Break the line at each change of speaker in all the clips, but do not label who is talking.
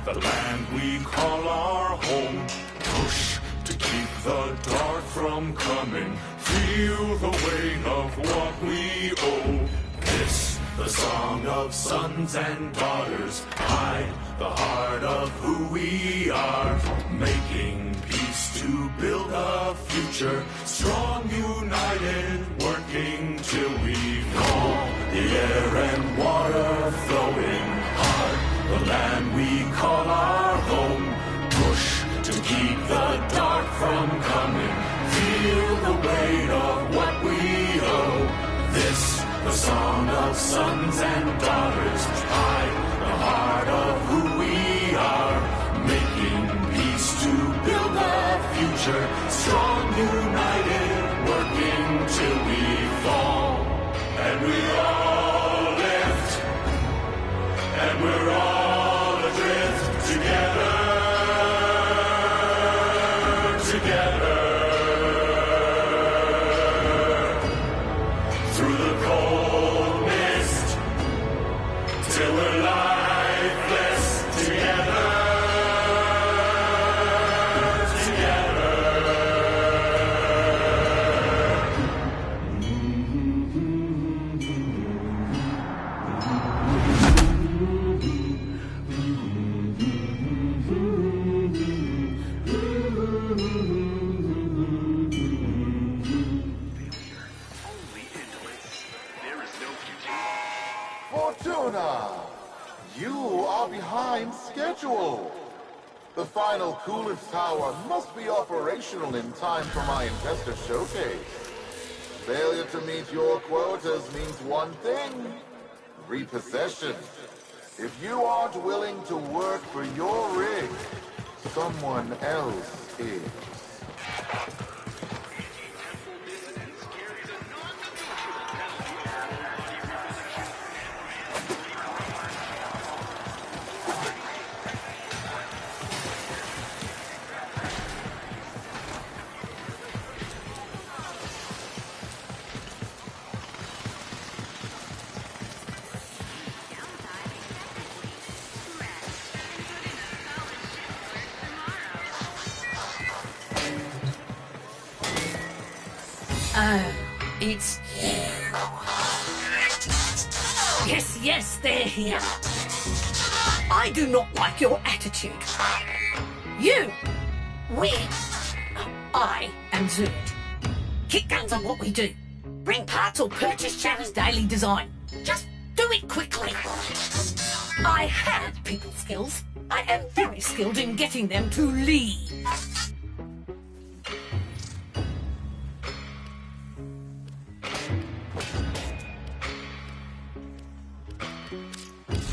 the land we call our home. Push to keep the dark from coming. Feel the weight of what we owe. This, the song of sons and daughters. Hide the heart of who we are. Making peace to build a future. Strong, united, working till we fall. The air and water flowing hard. The land we call our home. Push to keep the dark from coming. Feel the weight of what we owe. This, the song of sons and daughters. Hide the heart of who we are. Making peace to build a future. Strong, united, working till we fall. And we all lift. And we're all adrift together. Together. Through the cold mist, till we're lifeless together, together.
Fortuna! You are behind schedule. The final coolant tower must be operational in time for my investor showcase. Failure to meet your quotas means one thing: repossession. If you aren't willing to work for your rig, someone else is.
It's... Yes, they're here. I do not like your attitude. You win. I am Zerd. Kick guns on what we do. Bring parts or purchase Chatter's daily design. Just do it quickly. I have people skills. I am very skilled in getting them to leave.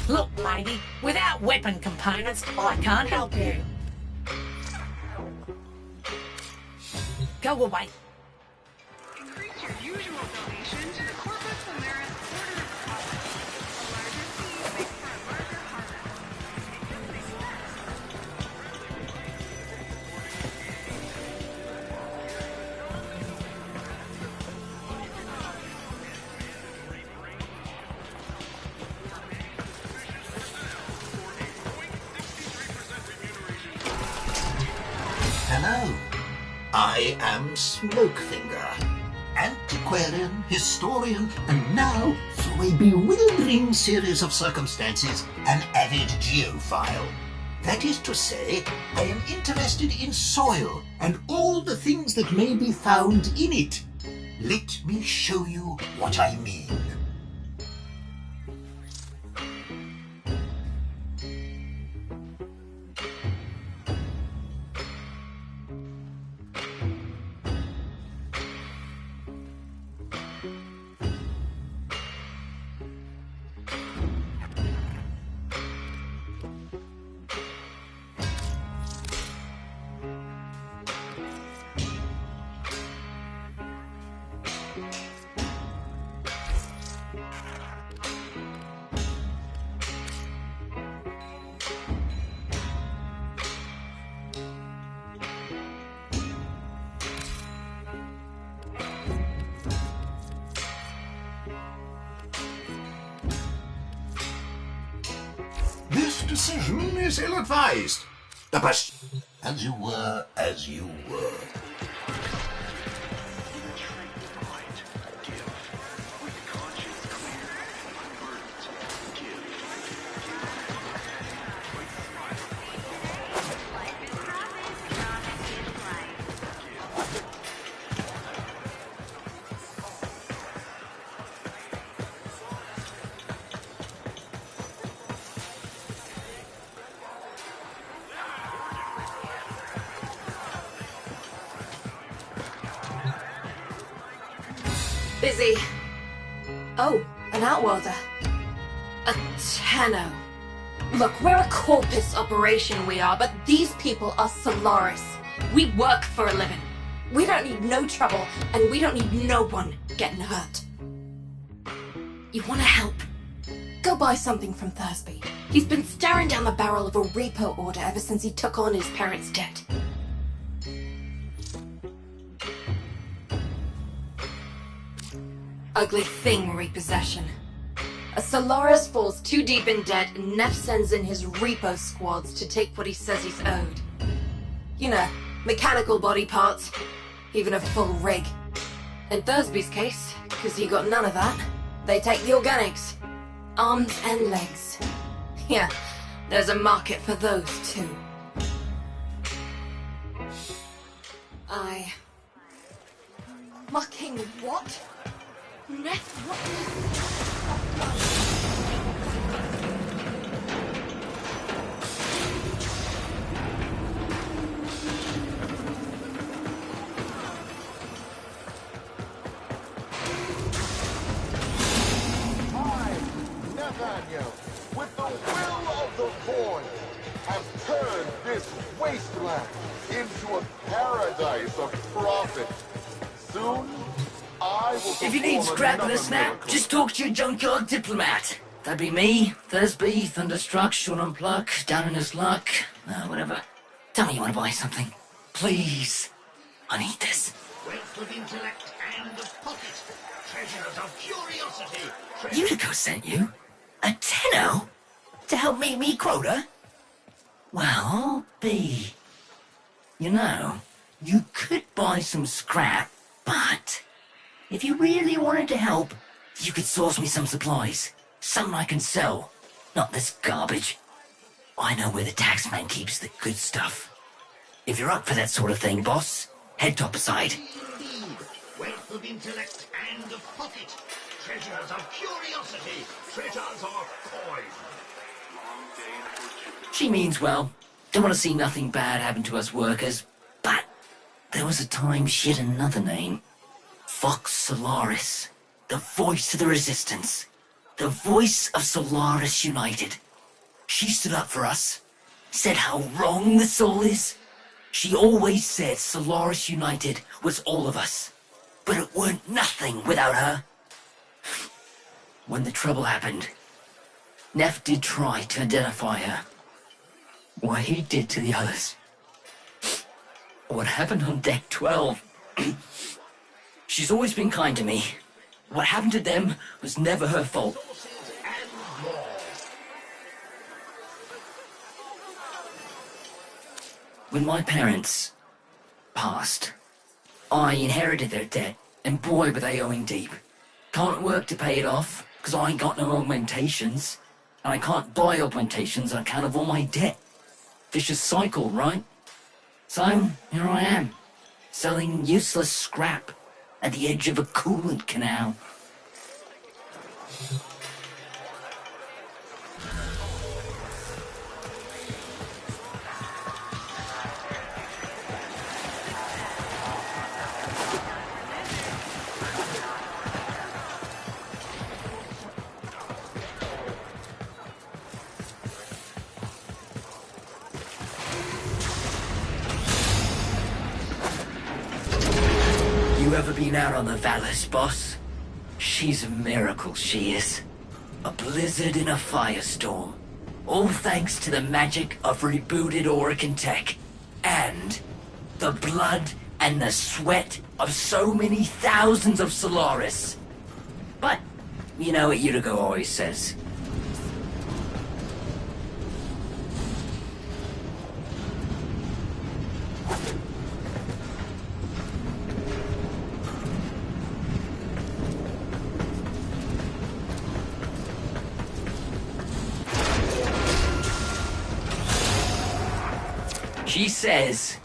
Look, lady, without weapon components, I can't help you. Go away.
Increase your usual donation to the Corpus Ameris Order of Providence. A larger seed makes for a larger harvest.
Hello, I am Smokefinger, antiquarian, historian, and now, through a bewildering series of circumstances, an avid geophile. That is to say, I am interested in soil and all the things that may be found in it. Let me show you what I mean. decision is ill-advised. But as you were, as you were.
Busy. Oh, an outworlder. A Tenno. Look, we're a corpus operation, we are, but these people are Solaris. We work for a living. We don't need no trouble, and we don't need no one getting hurt. You wanna help? Go buy something from Thursby. He's been staring down the barrel of a repo order ever since he took on his parents' debt. Ugly thing, repossession. A Solaris falls too deep in debt, and Neff sends in his repo squads to take what he says he's owed. You know, mechanical body parts, even a full rig. In Thursby's case, because he got none of that, they take the organics. Arms and legs. Yeah, there's a market for those too. Mucking what? Neff, what?
With the will of the void, have turned this wasteland into a paradise of profit. Soon, I will.
If you need scrap in a snap, just talk to your junkyard diplomat. That'd be me, Thursby, Thunderstruck, Sean Unpluck, Down in his luck, whatever. Tell me you want to buy something. Please. I need this.
Wealth of intellect and of pocket. Treasures of curiosity.
Utico sent you? A Tenno? To help meet me quota? Well, B. You know, you could buy some scrap, but if you really wanted to help, you could source me some supplies. Something I can sell. Not this garbage. I know where the taxman keeps the good stuff. If you're up for that sort of thing, boss, head topside.
Indeed. Wealth of intellect and of pocket. Treasures of curiosity. Treasures of coin.
She means well. Don't want to see nothing bad happen to us workers. But there was a time she had another name. Fox Solaris. The voice of the resistance. The voice of Solaris United. She stood up for us. Said how wrong the soul is. She always said Solaris United was all of us. But it weren't nothing without her. When the trouble happened, Neff did try to identify her. What he did to the others. What happened on deck 12. She's always been kind to me. What happened to them was never her fault. When my parents passed, I inherited their debt, and boy were they owing deep. Can't work to pay it off, because I ain't got no augmentations. And I can't buy augmentations on account of all my debt. Vicious cycle, right? So, here I am, selling useless scrap at the edge of a coolant canal. You ever been out on the Valus, boss? She's a miracle, she is. A blizzard in a firestorm. All thanks to the magic of rebooted Orican tech. And the blood and the sweat of so many thousands of Solaris. But, you know what Utico always says. She says.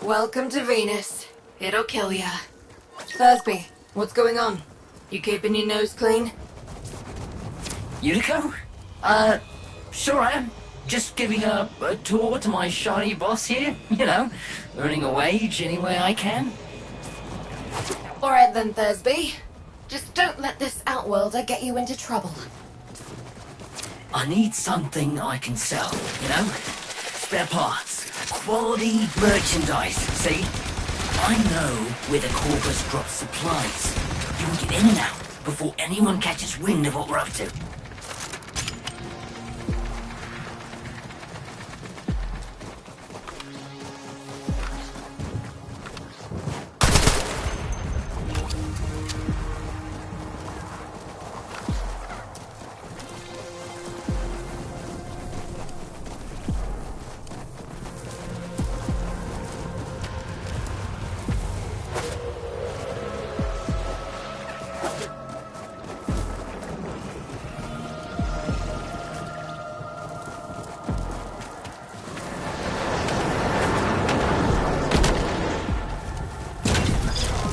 Welcome to Venus. It'll kill ya. Thursby, what's going on? You keeping your nose clean?
Yuriko? Sure am. Just giving a tour to my shiny boss here. You know, earning a wage any way I can.
Alright then, Thursby. Just don't let this outworlder get you into trouble.
I need something I can sell, you know? Spare parts, quality merchandise, see? I know where the Corvus drops supplies. You can get in and out before anyone catches wind of what we're up to.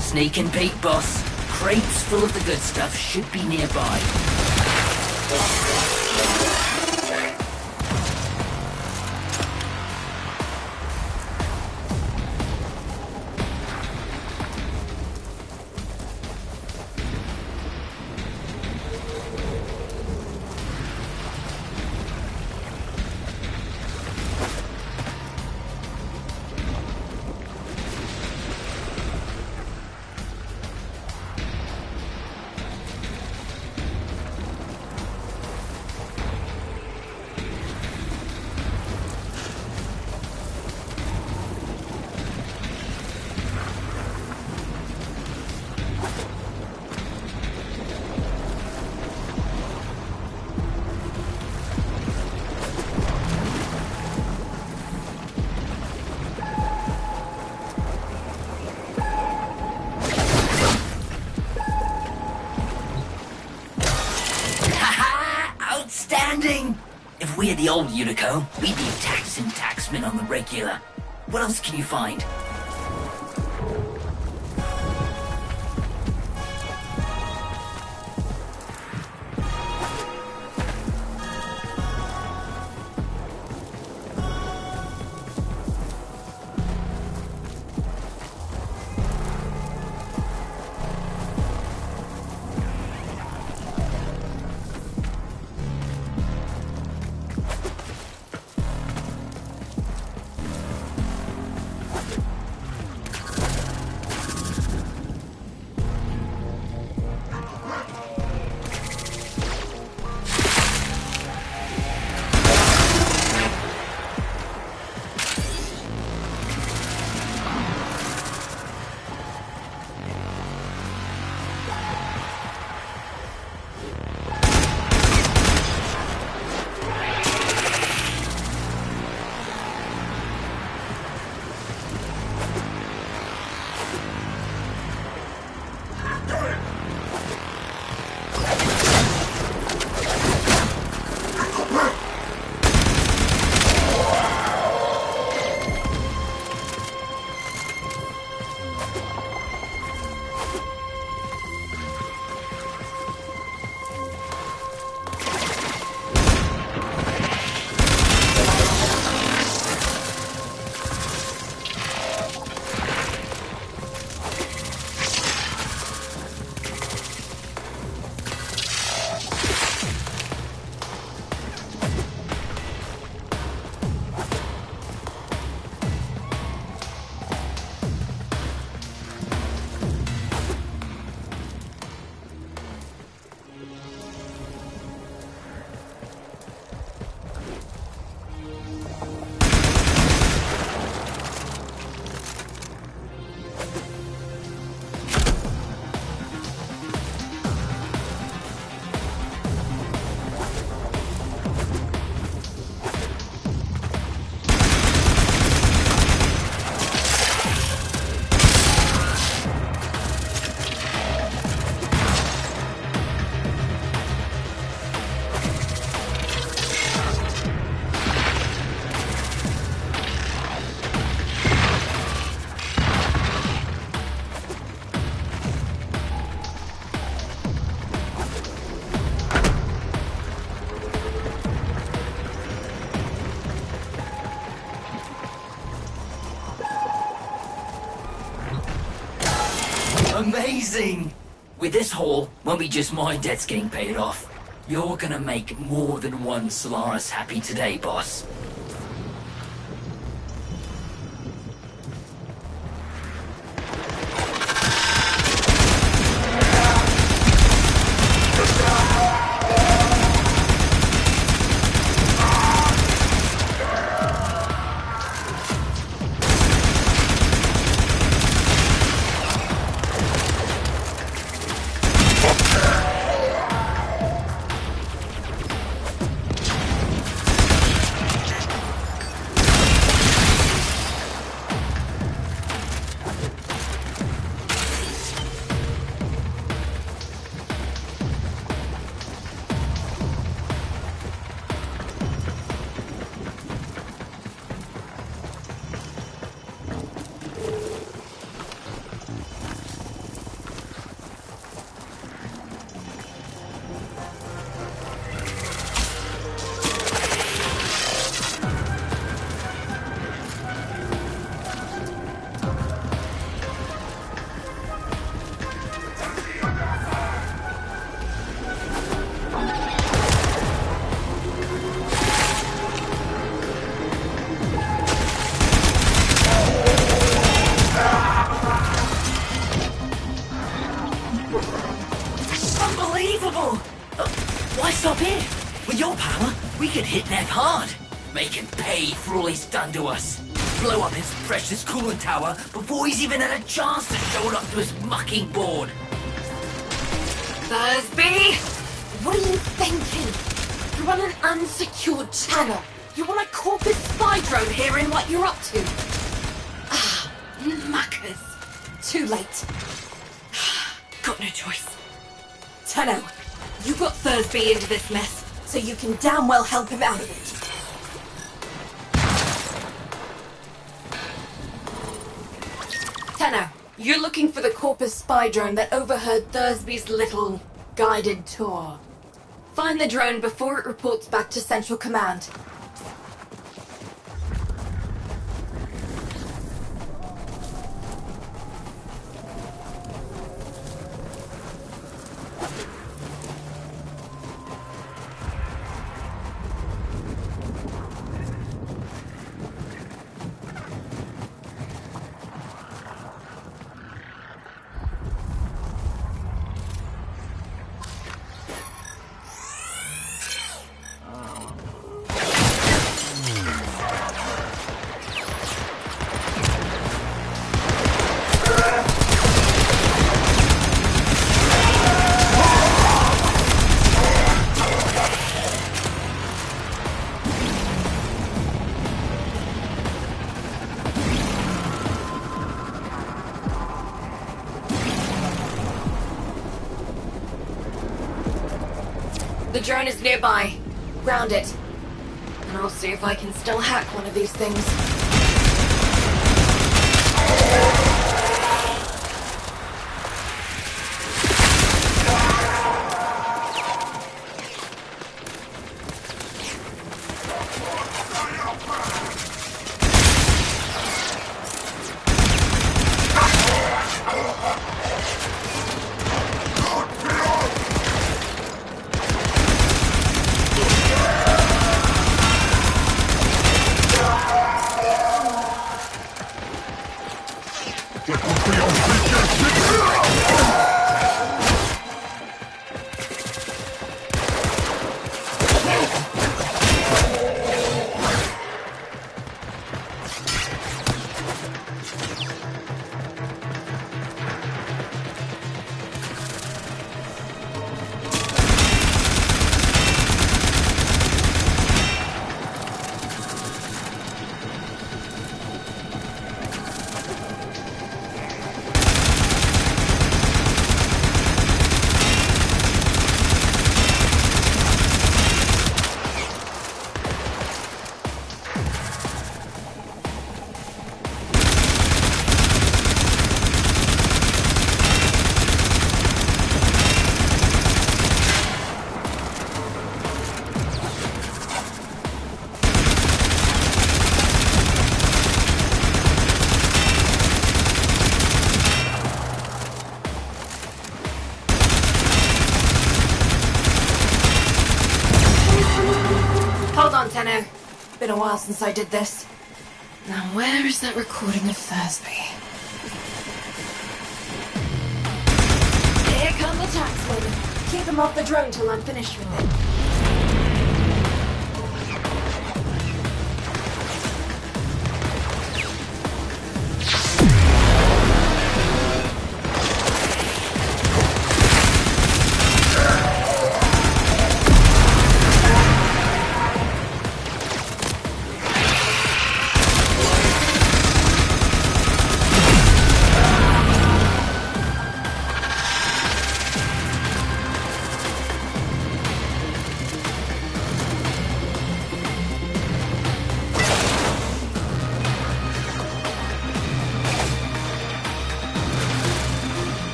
Sneak and peek, boss. Crates full of the good stuff should be nearby. Outstanding! If we're the old Unico, we'd be taxing taxmen on the regular. What else can you find? Amazing! With this haul, won't be just my debts getting paid off. You're gonna make more than one Solaris happy today, boss. Unbelievable! Why stop here? With your power, we could hit Nev hard. Make him pay for all he's done to us. Blow up his precious coolant tower before he's even had a chance to show it up to his mucking board.
Thursby! What are you thinking? You're on an unsecured channel. You want a corporate spy drone hearing what you're up to. Ah, muckers. Too late. Got no choice. Tenno, you got Thursby into this mess, so you can damn well help him out of it. Tenno, you're looking for the Corpus spy drone that overheard Thursby's little guided tour. Find the drone before it reports back to Central Command. The drone is nearby. Ground it. And I'll see if I can still hack one of these things. while since I did this. Now where is that recording of Thursby? Here come the taxmen. Keep him off the drone till I'm finished with it.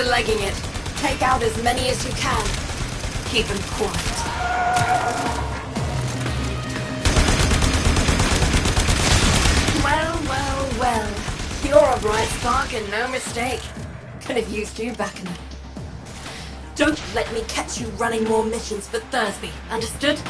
Legging it. Take out as many as you can. Keep them quiet. Well. You're a bright spark and no mistake. Could have used you back in the... Don't let me catch you running more missions for Thursby. Understood?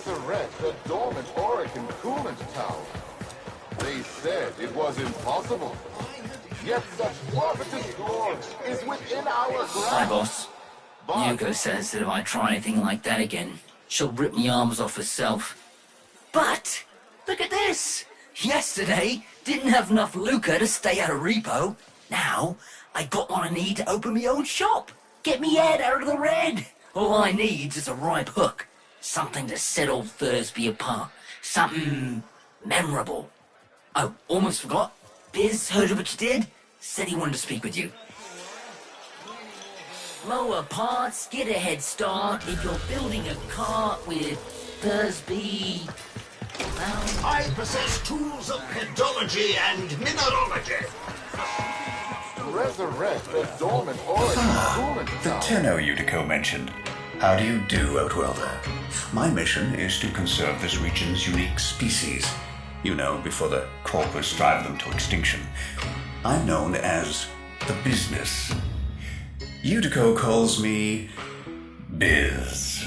resurrect a dormant Oregon coolant tower. They said it was impossible. Yet such marvelous glory is within our grasp.
Hi, boss. Yuko says that if I try anything like that again, she'll rip me arms off herself. But, look at this! Yesterday, didn't have enough lucre to stay out of repo. Now, I got what I need to open my own shop. Get me head out of the red. All I need is a ripe hook. Something to set old Thursby apart. Something memorable. Oh, almost forgot. Biz heard of what you did. Said he wanted to speak with you. Lower parts, get a head start if you're building a cart with Thursby.
I possess tools of pedology and mineralogy.
Resurrect a dormant Oregon coolant
The
tower.
Tenno Utico mentioned. How do you do, Outworlder? My mission is to conserve this region's unique species. You know, before the corpus drive them to extinction. I'm known as the Business. Utico calls me Biz.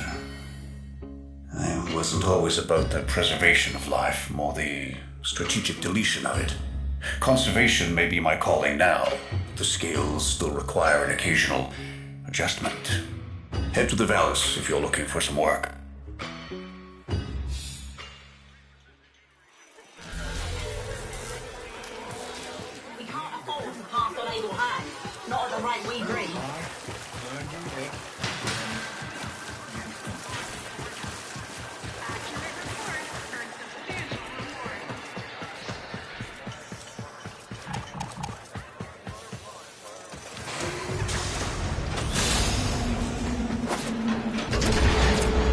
I wasn't always about the preservation of life, more the strategic deletion of it. Conservation may be my calling now. The scales still require an occasional adjustment. Head to the Vallis if you're looking for some work.
We can't afford to pass the label high. Not at the rate we breathe.
Accurate report earns substantial reward.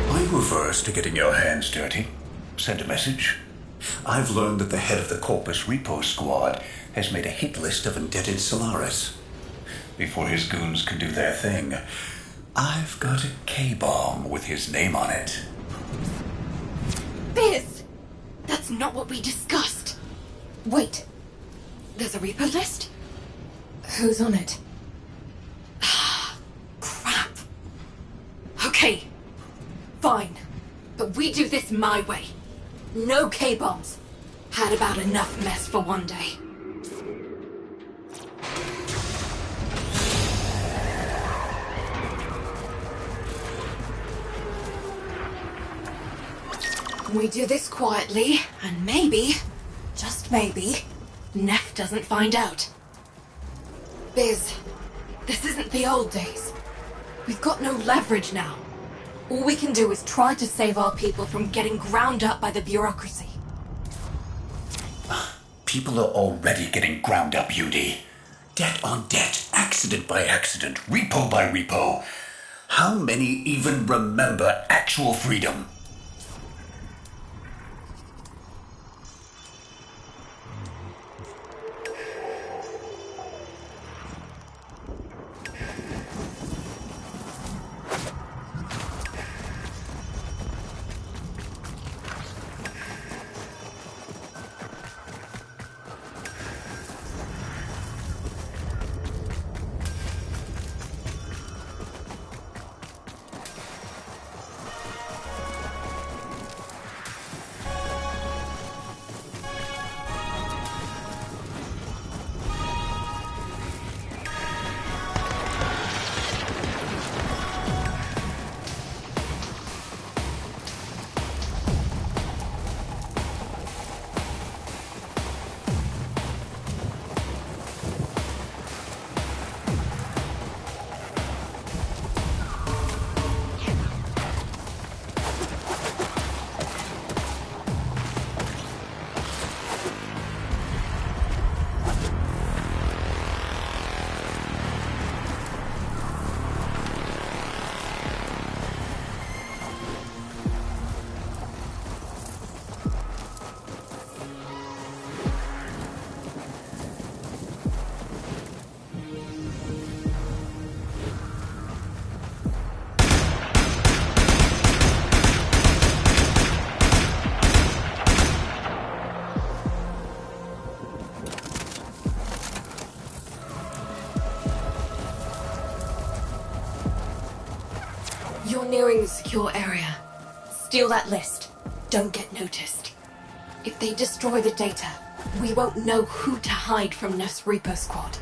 I'm averse to getting your hands dirty. Send a message. I've learned that the head of the Corpus Repo Squad has made a hit list of indebted Solaris. Before his goons can do their thing, I've got a K-bomb with his name on it.
Biz! That's not what we discussed. Wait. There's a repo list? Who's on it? Crap. Okay. Fine. But we do this my way. No K-bombs. Had about enough mess for one day. We do this quietly, and maybe, just maybe, Neff doesn't find out. Biz, this isn't the old days. We've got no leverage now. All we can do is try to save our people from getting ground up by the bureaucracy.
People are already getting ground up, Udi. Debt on debt, accident by accident, repo by repo. How many even remember actual freedom?
Steal that list. Don't get noticed. If they destroy the data, we won't know who to hide from Neff's Reaper squad.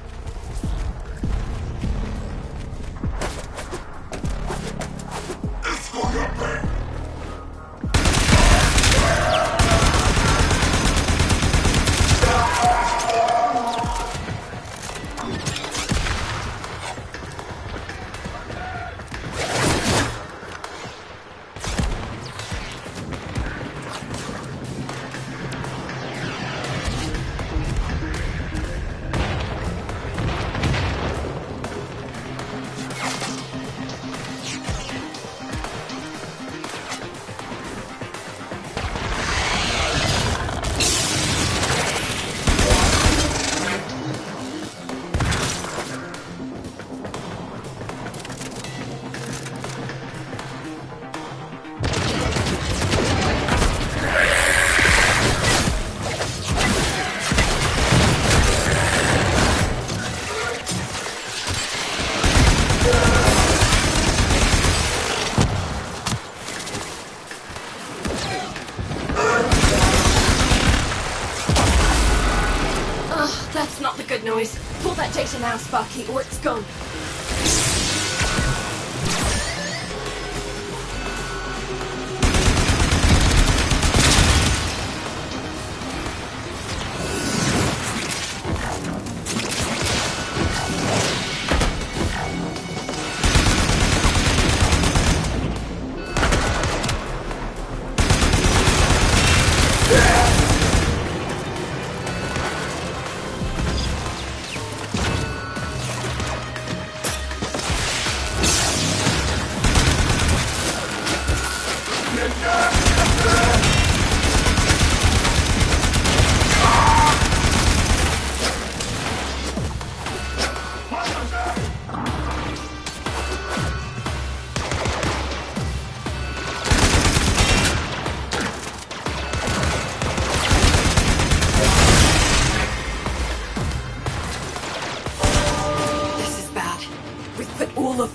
Noise. Pull that data now, Sparky, or it's gone.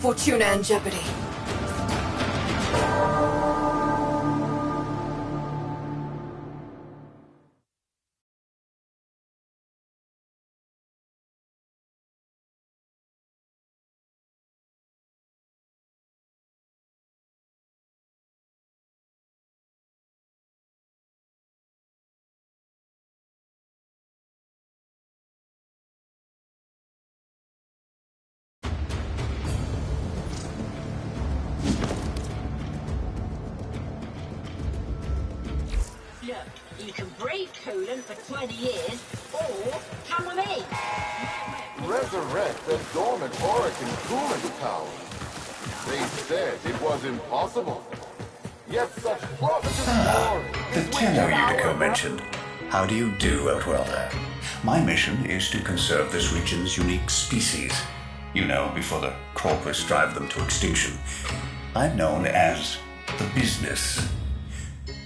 Fortuna in jeopardy.
Look, you can breathe coolant for 20 years, or come with me.
Resurrect the dormant Orican coolant tower. They said it was impossible. Yet such provocative glory
The
is
tenor
within our
Unico mentioned. How do you do, Outworlder? My mission is to conserve this region's unique species. You know, before the corpus drive them to extinction. I'm known as the Business.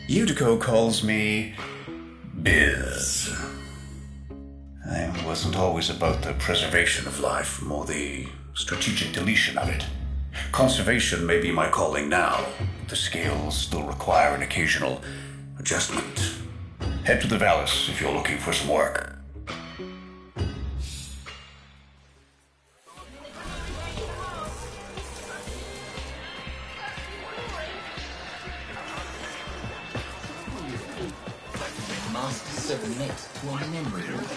Unico calls me Biz. I wasn't always about the preservation of life, more the strategic deletion of it. Conservation may be my calling now. The scales still require an occasional adjustment. Head to the Vallis if you're looking for some work.
Must submit to a memory loop.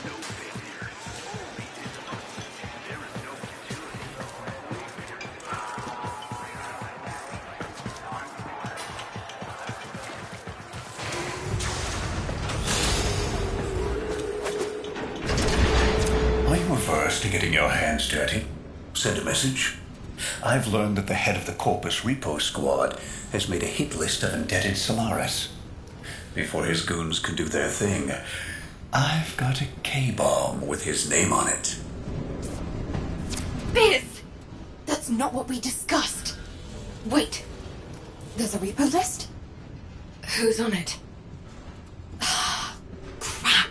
Are you averse to getting your hands dirty? Send a message. I've learned that the head of the Corpus Repo Squad has made a hit list of indebted Solaris. Before his goons can do their thing, I've got a K-bomb with his name on it.
Biz! That's not what we discussed. Wait. There's a repo list? Who's on it? Crap.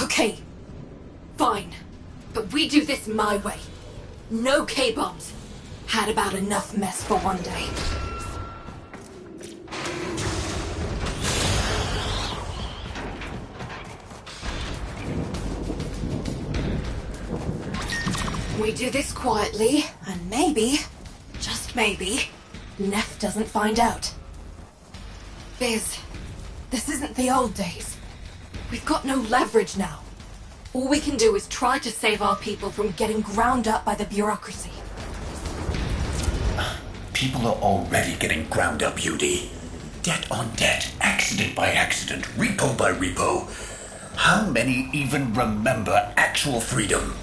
Okay. Fine. But we do this my way. No K-bombs. Had about enough mess for one day. We do this quietly, and maybe, just maybe, Neff doesn't find out. Biz, this isn't the old days. We've got no leverage now. All we can do is try to save our people from getting ground up by the bureaucracy.
People are already getting ground up, UD. Debt on debt, accident by accident, repo by repo. How many even remember actual freedom?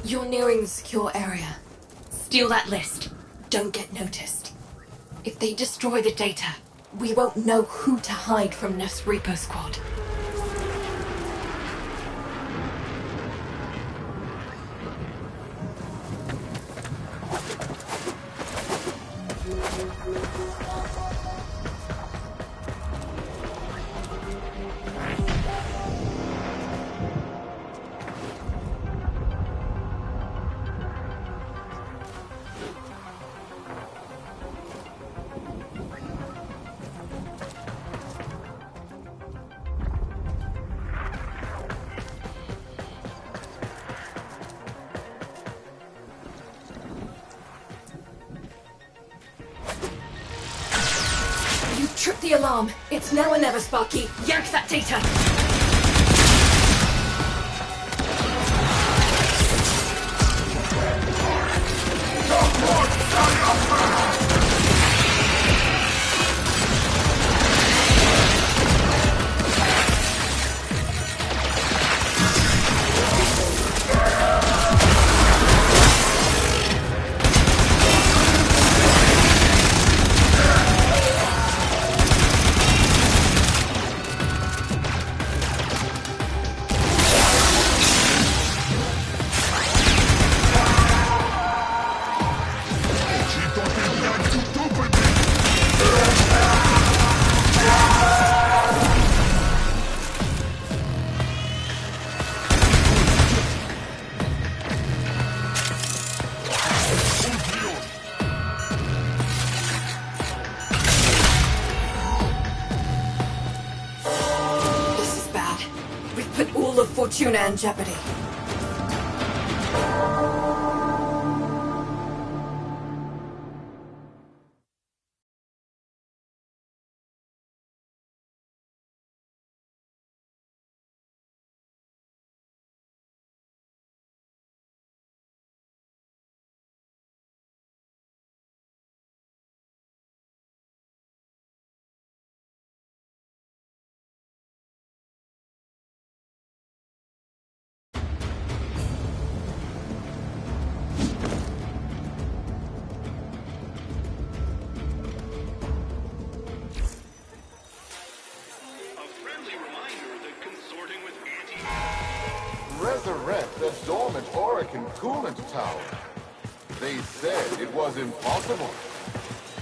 You're nearing the secure area. Steal that list. Don't get noticed. If they destroy the data, we won't know who to hide from Neff's repo squad. Trip the alarm. It's now or never, Sparky. Yank that data. Fortuna in jeopardy.
Resurrect the dormant Orican coolant tower. They said it was impossible.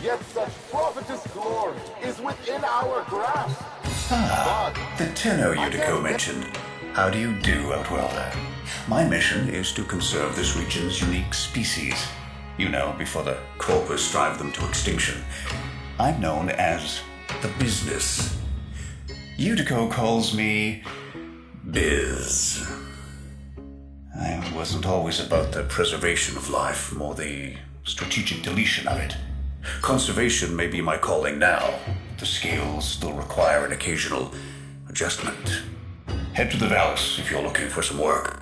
Yet such prophetess glory is within our grasp.
The Tenno Utico mentioned. How do you do, Outworlder? My mission is to conserve this region's unique species. You know, before the corpus drive them to extinction. I'm known as the Business. Utico calls me Biz. I wasn't always about the preservation of life, more the strategic deletion of it. Conservation may be my calling now. The scales still require an occasional adjustment. Head to the Vallis if you're looking for some work.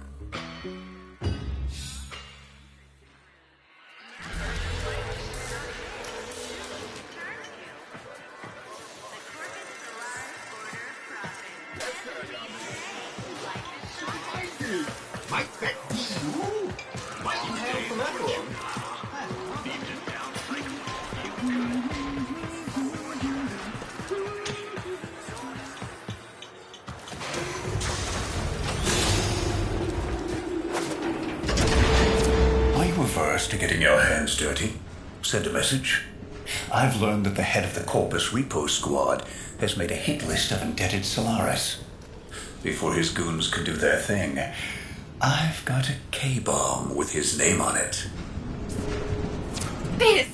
Might that be you? Might you hail from that one?
Are you averse to getting your hands dirty? Send a message. I've learned that the head of the Corpus Repo Squad has made a hit list of indebted Solaris. Before his goons can do their thing, I've got a K-bomb with his name on it.
Biz!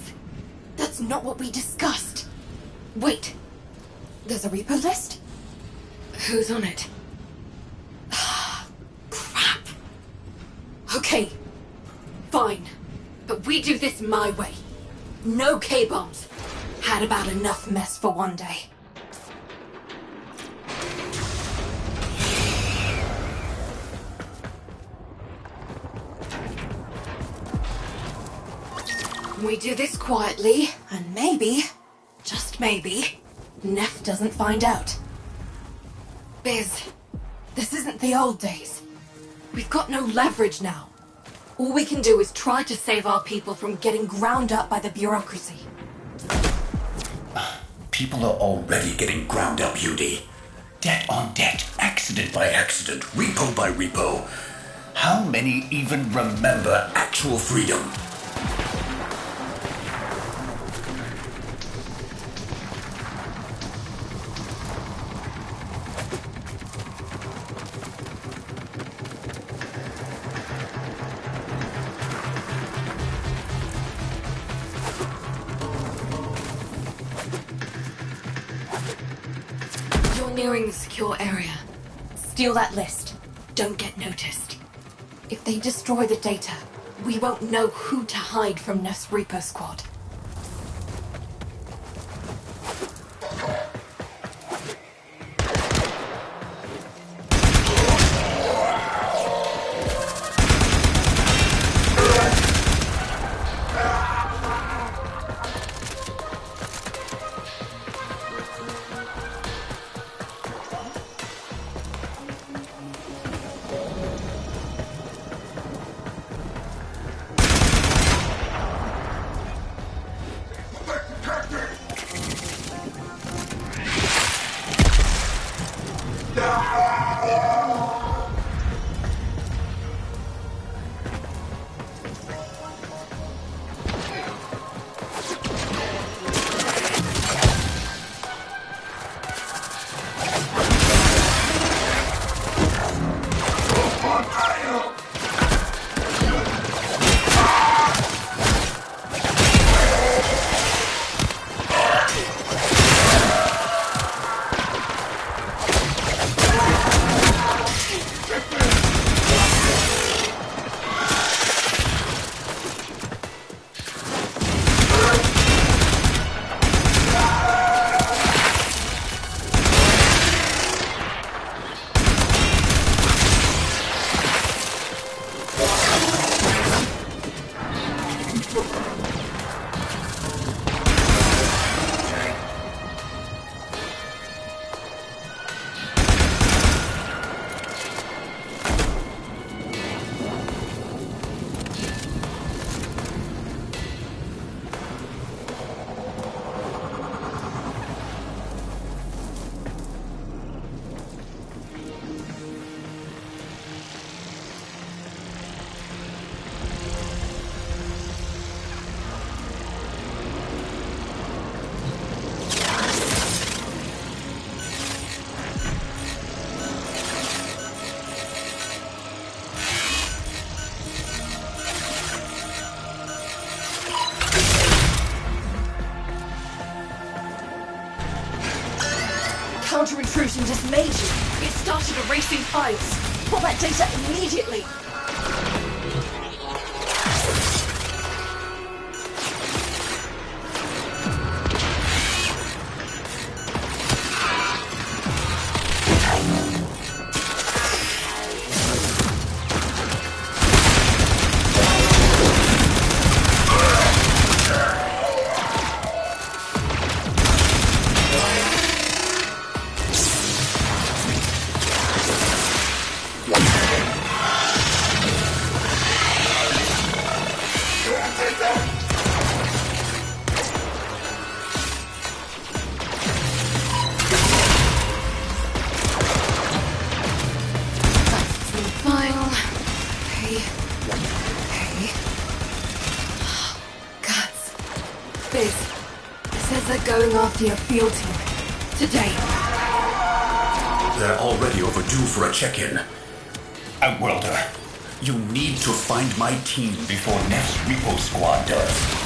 That's not what we discussed. Wait. There's a repo list? Who's on it? Crap. Okay. Fine. But we do this my way. No K-bombs. Had about enough mess for one day. We do this quietly, and maybe, just maybe, Neff doesn't find out. Biz, this isn't the old days. We've got no leverage now. All we can do is try to save our people from getting ground up by the bureaucracy.
People are already getting ground up, Udi. Debt on debt, accident by accident, repo by repo. How many even remember actual freedom?
Nearing the secure area. Steal that list. Don't get noticed. If they destroy the data, we won't know who to hide from Neff's Repo Squad. Counter-intrusion just made you. It started erasing files. Pull that data immediately. going after your field team. Today.
They're already overdue for a check-in. Outworlder, you need to find my team before next Repo Squad does.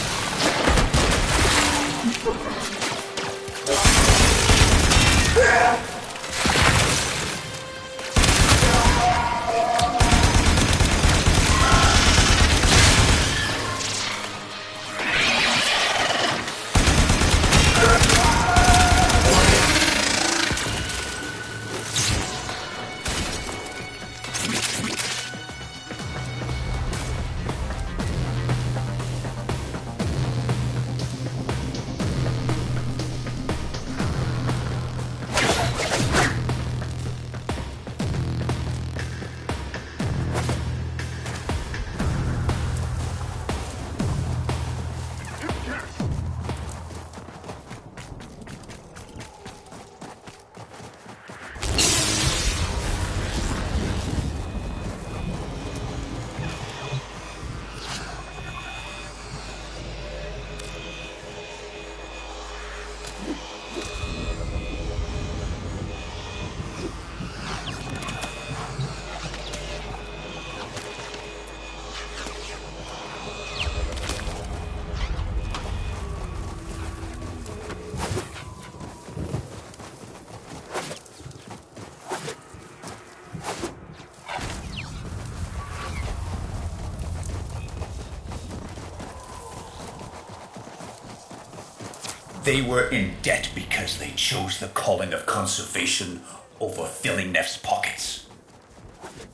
They were in debt because they chose the calling of conservation over filling Neff's pockets.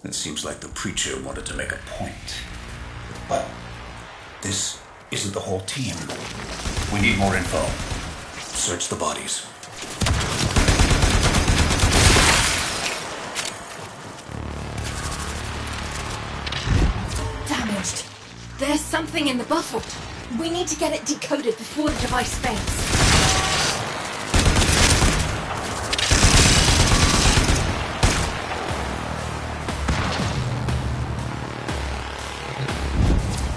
It seems like the preacher wanted to make a point. But this isn't the whole team. We need more info. Search the bodies.
Damaged. There's something in the buffer. We need to get it decoded before the device fails.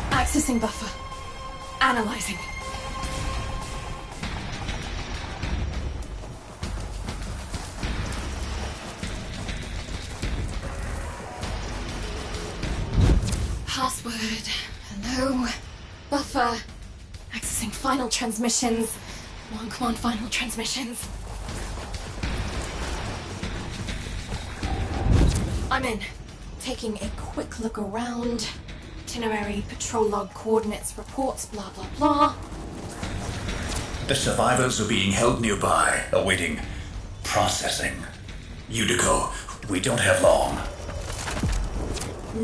Accessing buffer. Analyzing. Password. Hello. Buffer. Accessing final transmissions. Come on, final transmissions. I'm in. Taking a quick look around. Itinerary, patrol log, coordinates, reports, blah, blah, blah.
The survivors are being held nearby, awaiting processing. Udico, we don't have long.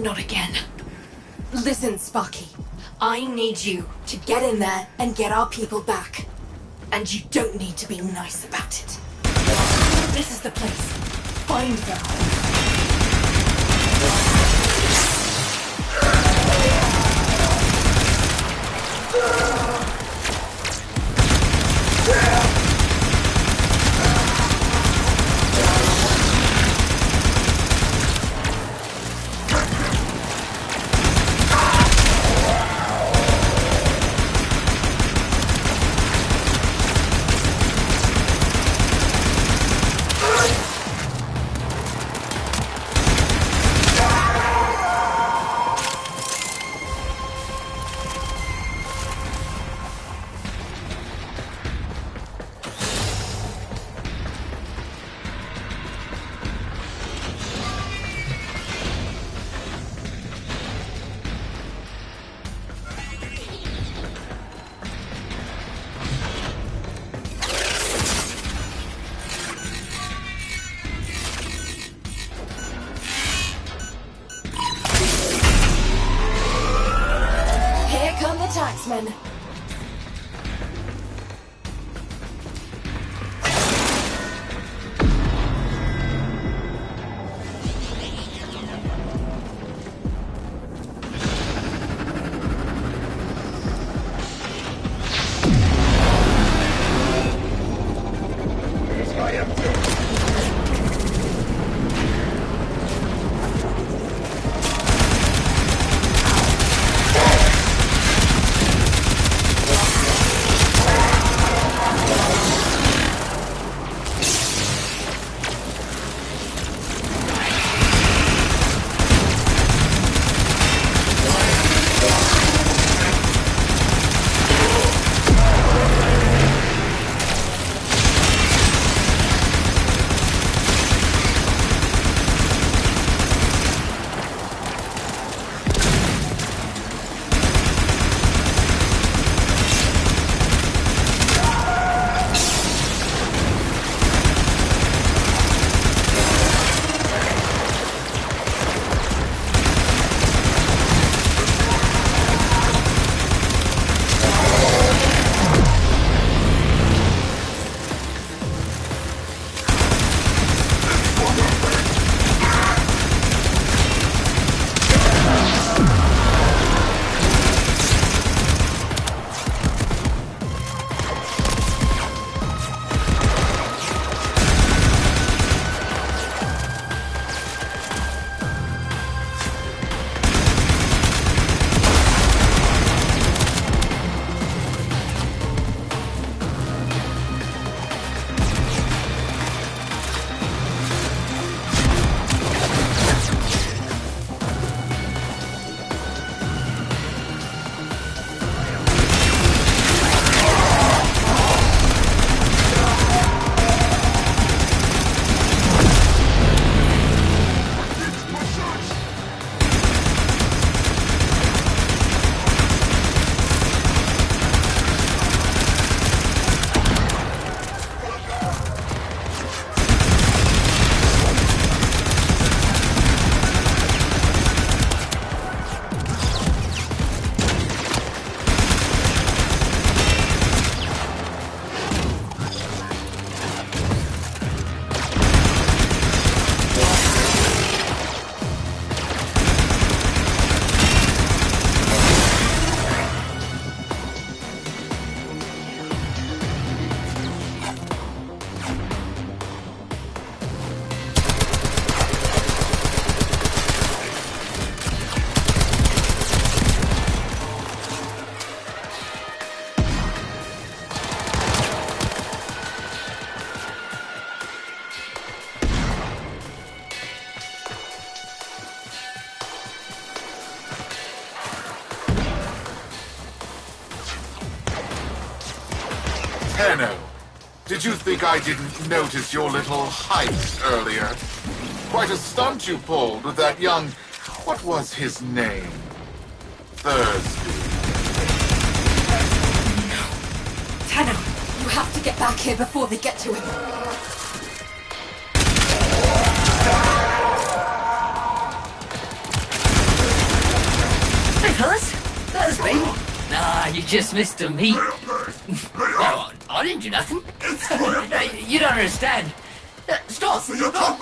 Not again. Listen, Sparky. I need you to get in there and get our people back. And you don't need to be nice about it. This is the place. Find them. Taxman.
Tenno, did you think I didn't notice your little heist earlier? Quite a stunt you pulled with that young... what was his name? Thursby.
Tenno, you have to get back here before they get to him.
Hey, fellas. That was me. Nah, you just missed a meet. Well, I didn't do nothing. You don't understand. Stop! Stop!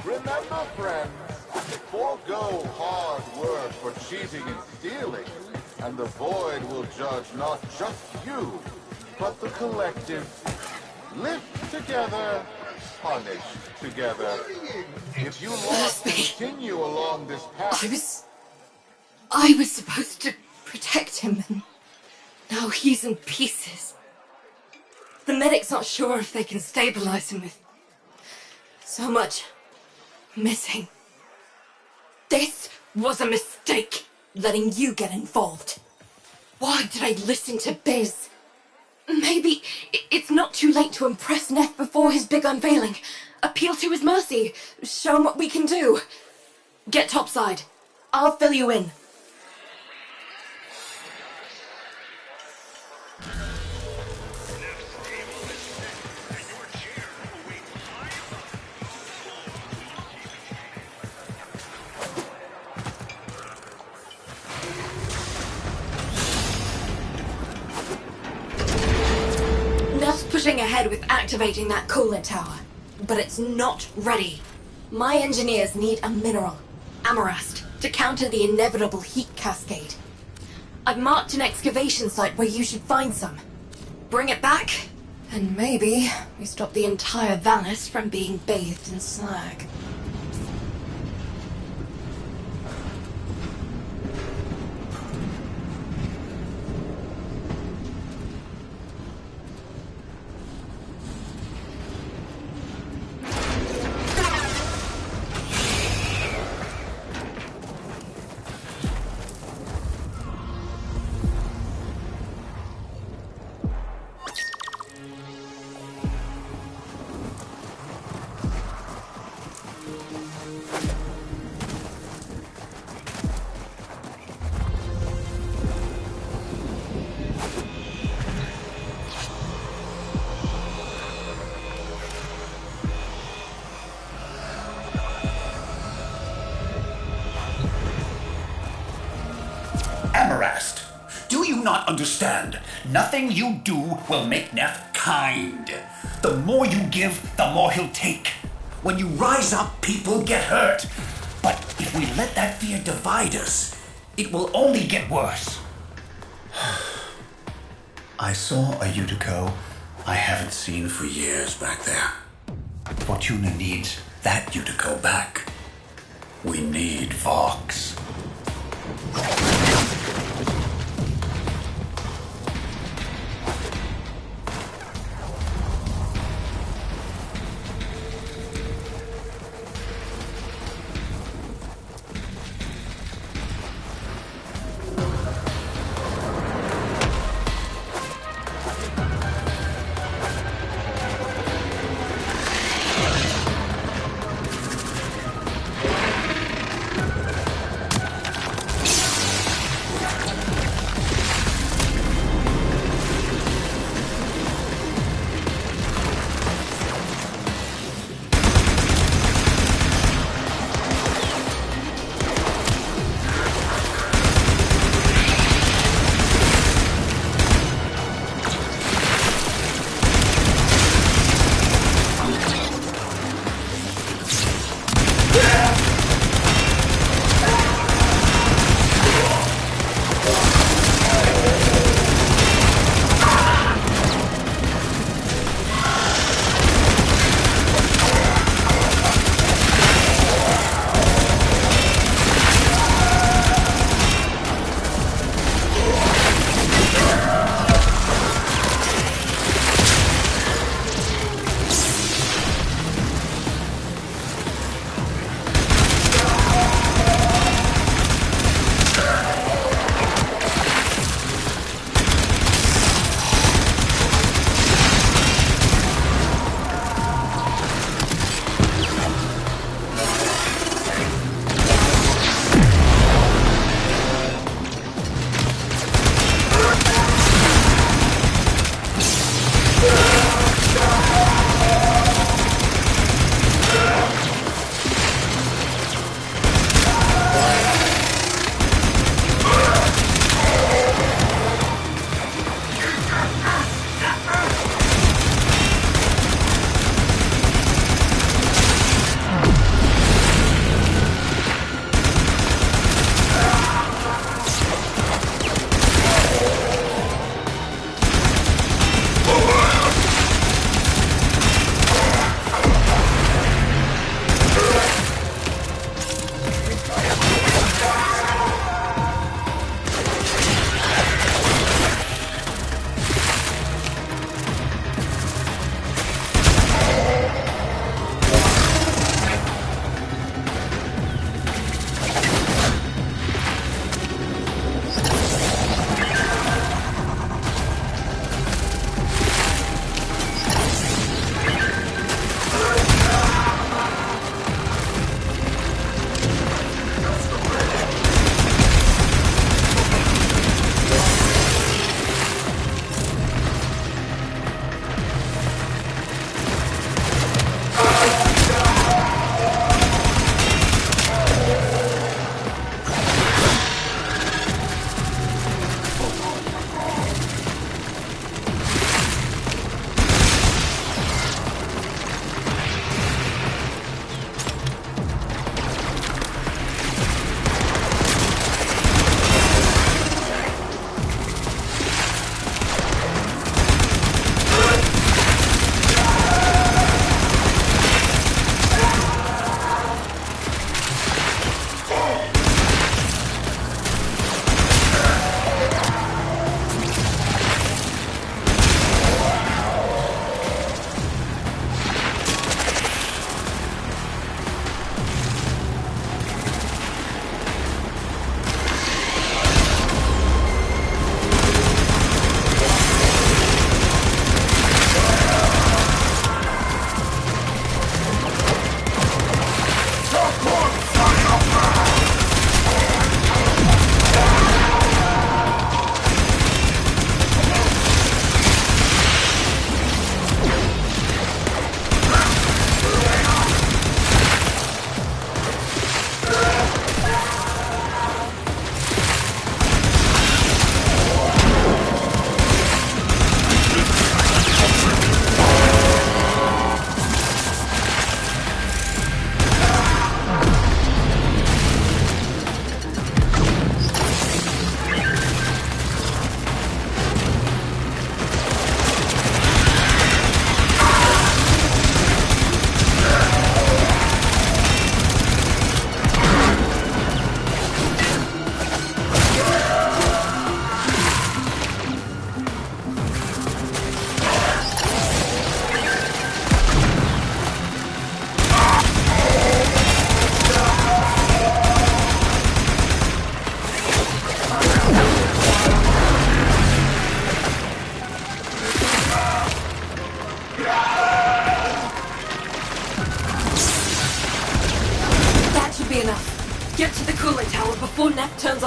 Remember, friends, forego hard work for cheating and stealing, and the Void will judge not just you, but the collective. Live together, punish together. If you lot continue along this path...
I was supposed to protect him, and now he's in pieces. The medics aren't sure if they can stabilize him with so much missing. This was a mistake, letting you get involved. Why did I listen to Biz? Maybe it's not too late to impress Neff before his big unveiling. Appeal to his mercy. Show him what we can do. Get topside. I'll fill you in. Neff's pushing ahead with activating that coolant tower, but it's not ready. My engineers need a mineral, amarast, to counter the inevitable heat cascade. I've marked an excavation site where you should find some. Bring it back, and maybe we stop the entire Valis from being bathed in slag.
Amarast, do you not understand? Nothing you do will make Neff kind. The more you give, the more he'll take. When you rise up, people get hurt. But if we let that fear divide us, it will only get worse. I saw a Utico I haven't seen for years back there. Fortuna needs that Utico back. We need Vox.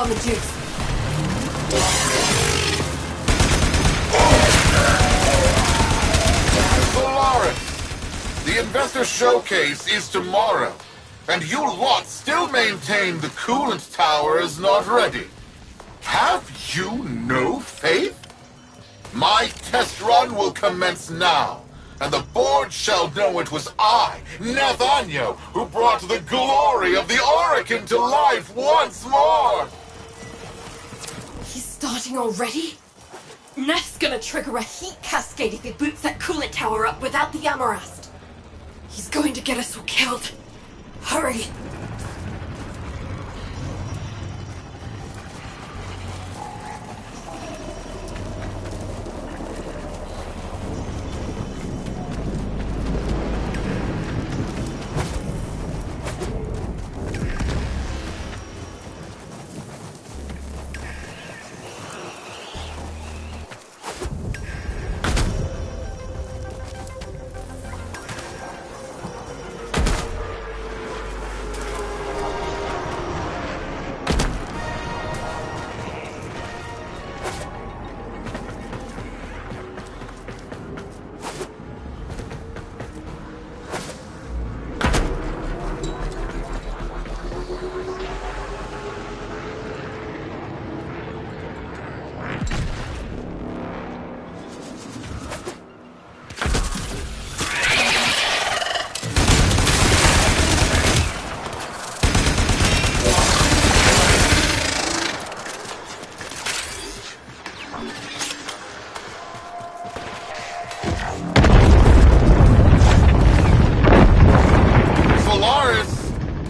Amadeus.
Solaris, the Investor Showcase is tomorrow, and you lot still maintain the coolant tower is not ready. Have you no faith? My test run will commence now, and the board shall know it was I, Nathaniel, who brought the glory of the Oracle to life once more!
He's starting already? Neth's gonna trigger a heat cascade if he boots that coolant tower up without the Amarast. He's going to get us all killed. Hurry!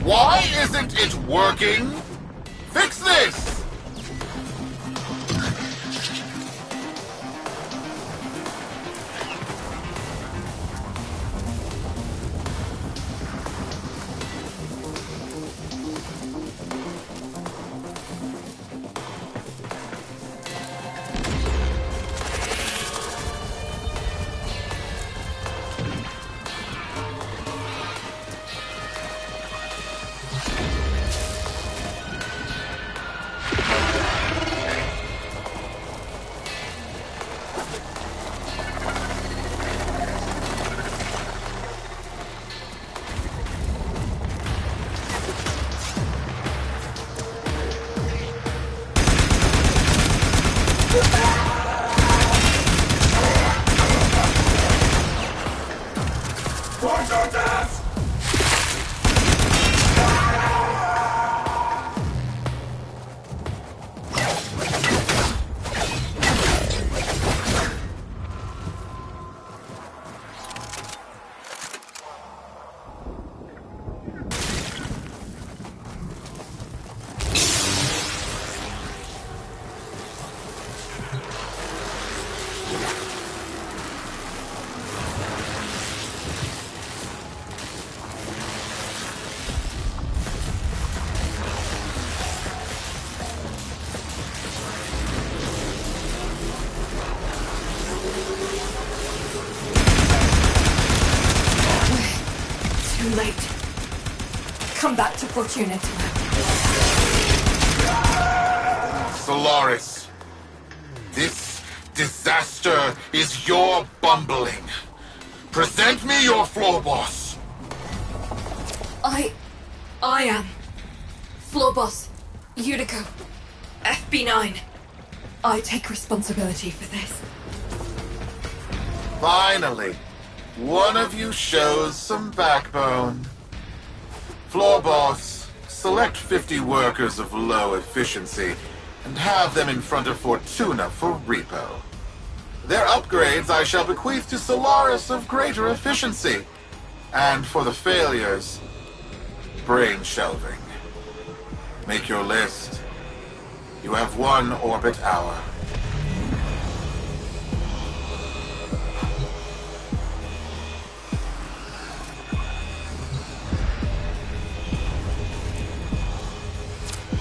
Why isn't it working? Fix this!
Too late. Come back to Fortuna tonight.
Solaris, this disaster is your bumbling. Present me your floor boss.
I am. Floor boss, Utica, FB9. I take responsibility for this.
Finally, one of you shows some backbone. Floor boss, select 50 workers of low efficiency and have them in front of Fortuna for repo. Their upgrades I shall bequeath to Solaris of greater efficiency. And for the failures, brain shelving. Make your list. You have 1 orbit hour.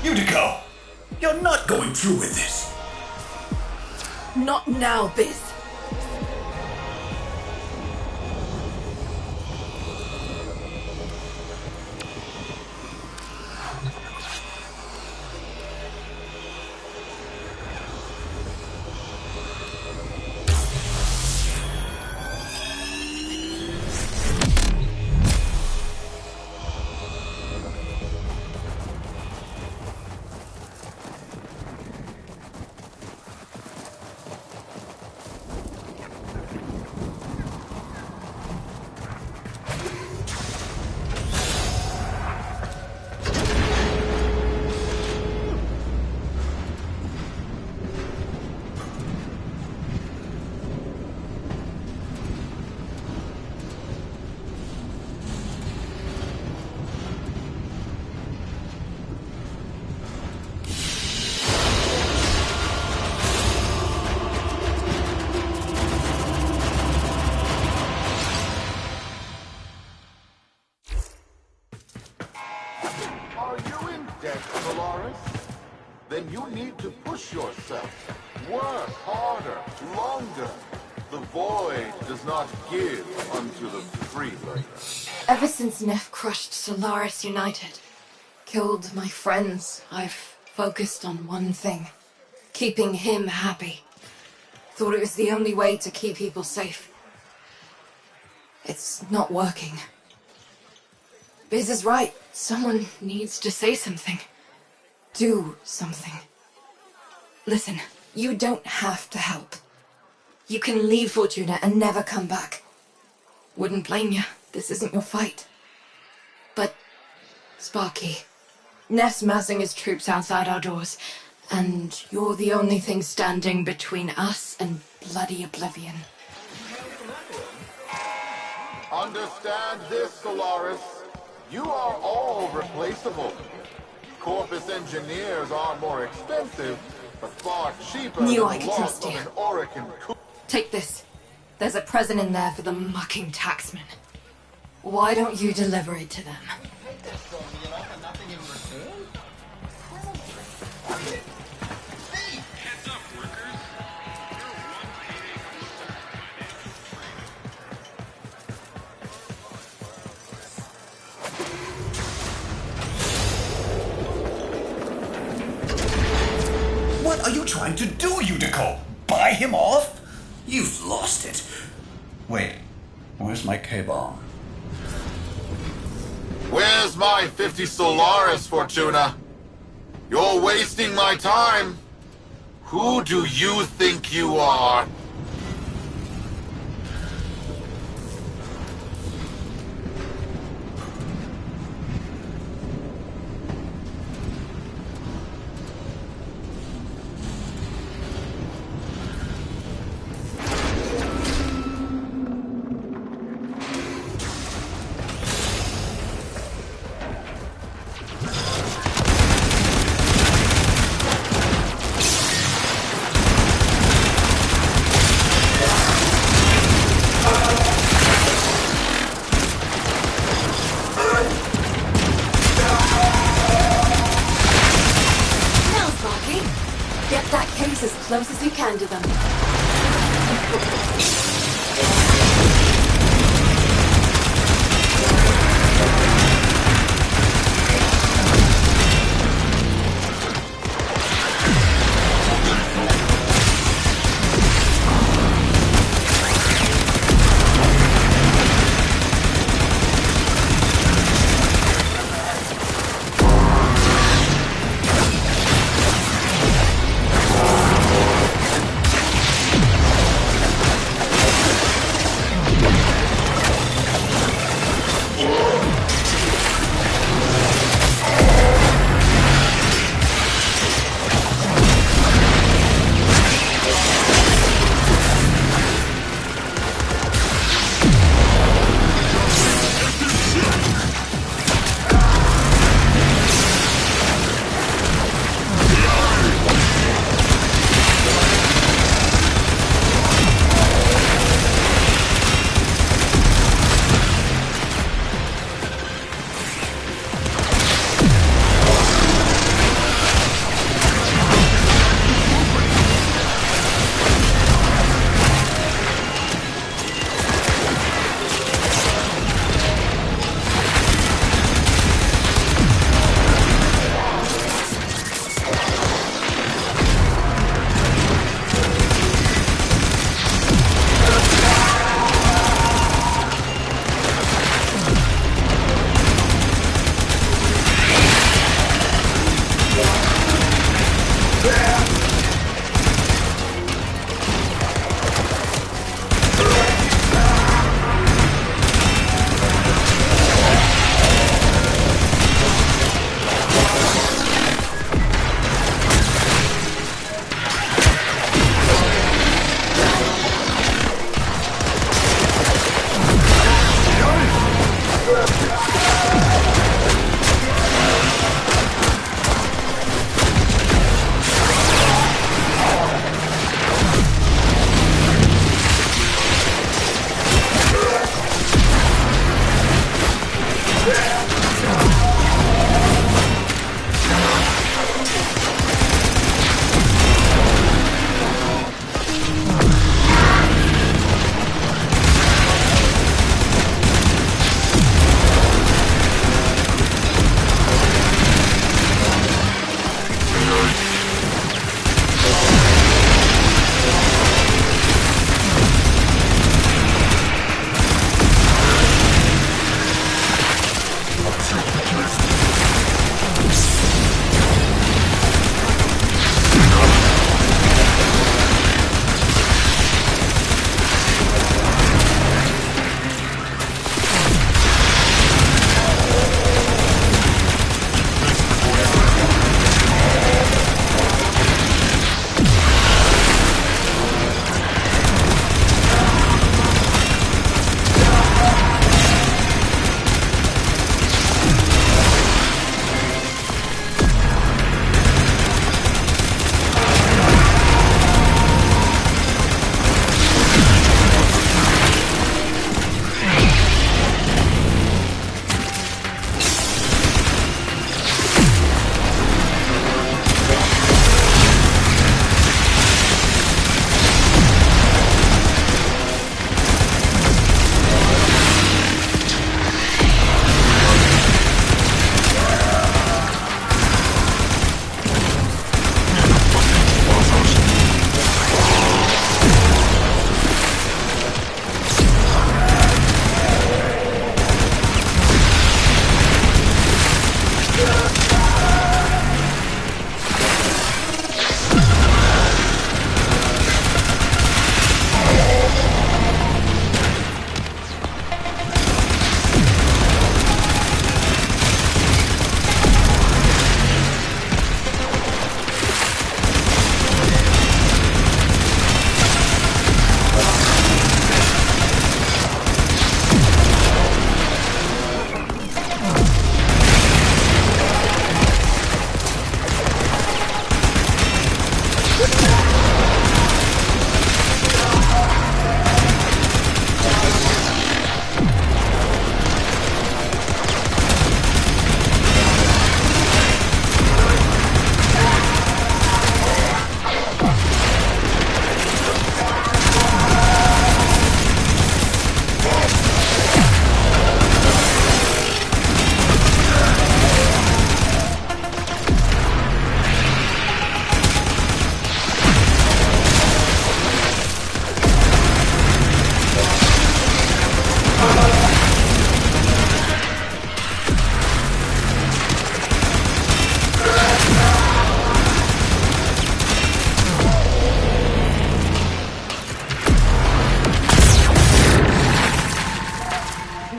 Utica! You're not going through with this.
Not now, Biz.
longer. The void does not give unto the freeloader.
Ever since Neff crushed Solaris United, killed my friends, I've focused on one thing. Keeping him happy. Thought it was the only way to keep people safe. It's not working. Biz is right. Someone needs to say something. Do something. Listen, you don't have to help. You can leave Fortuna and never come back. Wouldn't blame you. This isn't your fight. But, Sparky, Neff's massing his troops outside our doors, and you're the only thing standing between us and bloody oblivion.
Understand this, Solaris. You are all replaceable. Corpus engineers are more expensive, but far cheaper
Knew
than
I
the
could
loss
trust
of
you.
an Orican coup.
Take this. There's a present in there for the mucking taxman. Why don't you deliver it to them?
What are you trying to do, Unico? Buy him off? You've lost it. Wait, where's my K-bomb?
Where's my 50 Solaris, Fortuna? You're wasting my time. Who do you think you are?
As close as you can to them.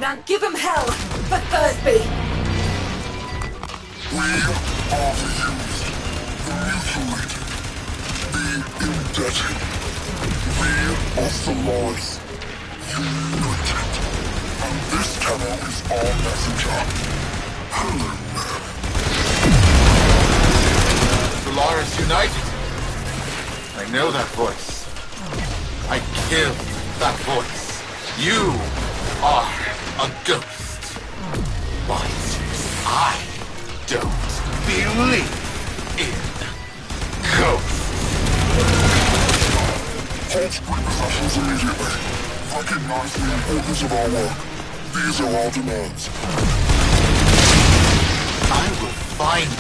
Now give him hell for Thursby!
We are the used, the mutilated, the indebted. We are Solaris, united. And this channel is our messenger. Hello, man. Solaris United. I know that voice. I killed that voice. You are a ghost. But I don't believe in ghosts.
Halt repossessions immediately. Recognize the importance of our work. These are our demands.
I will find you.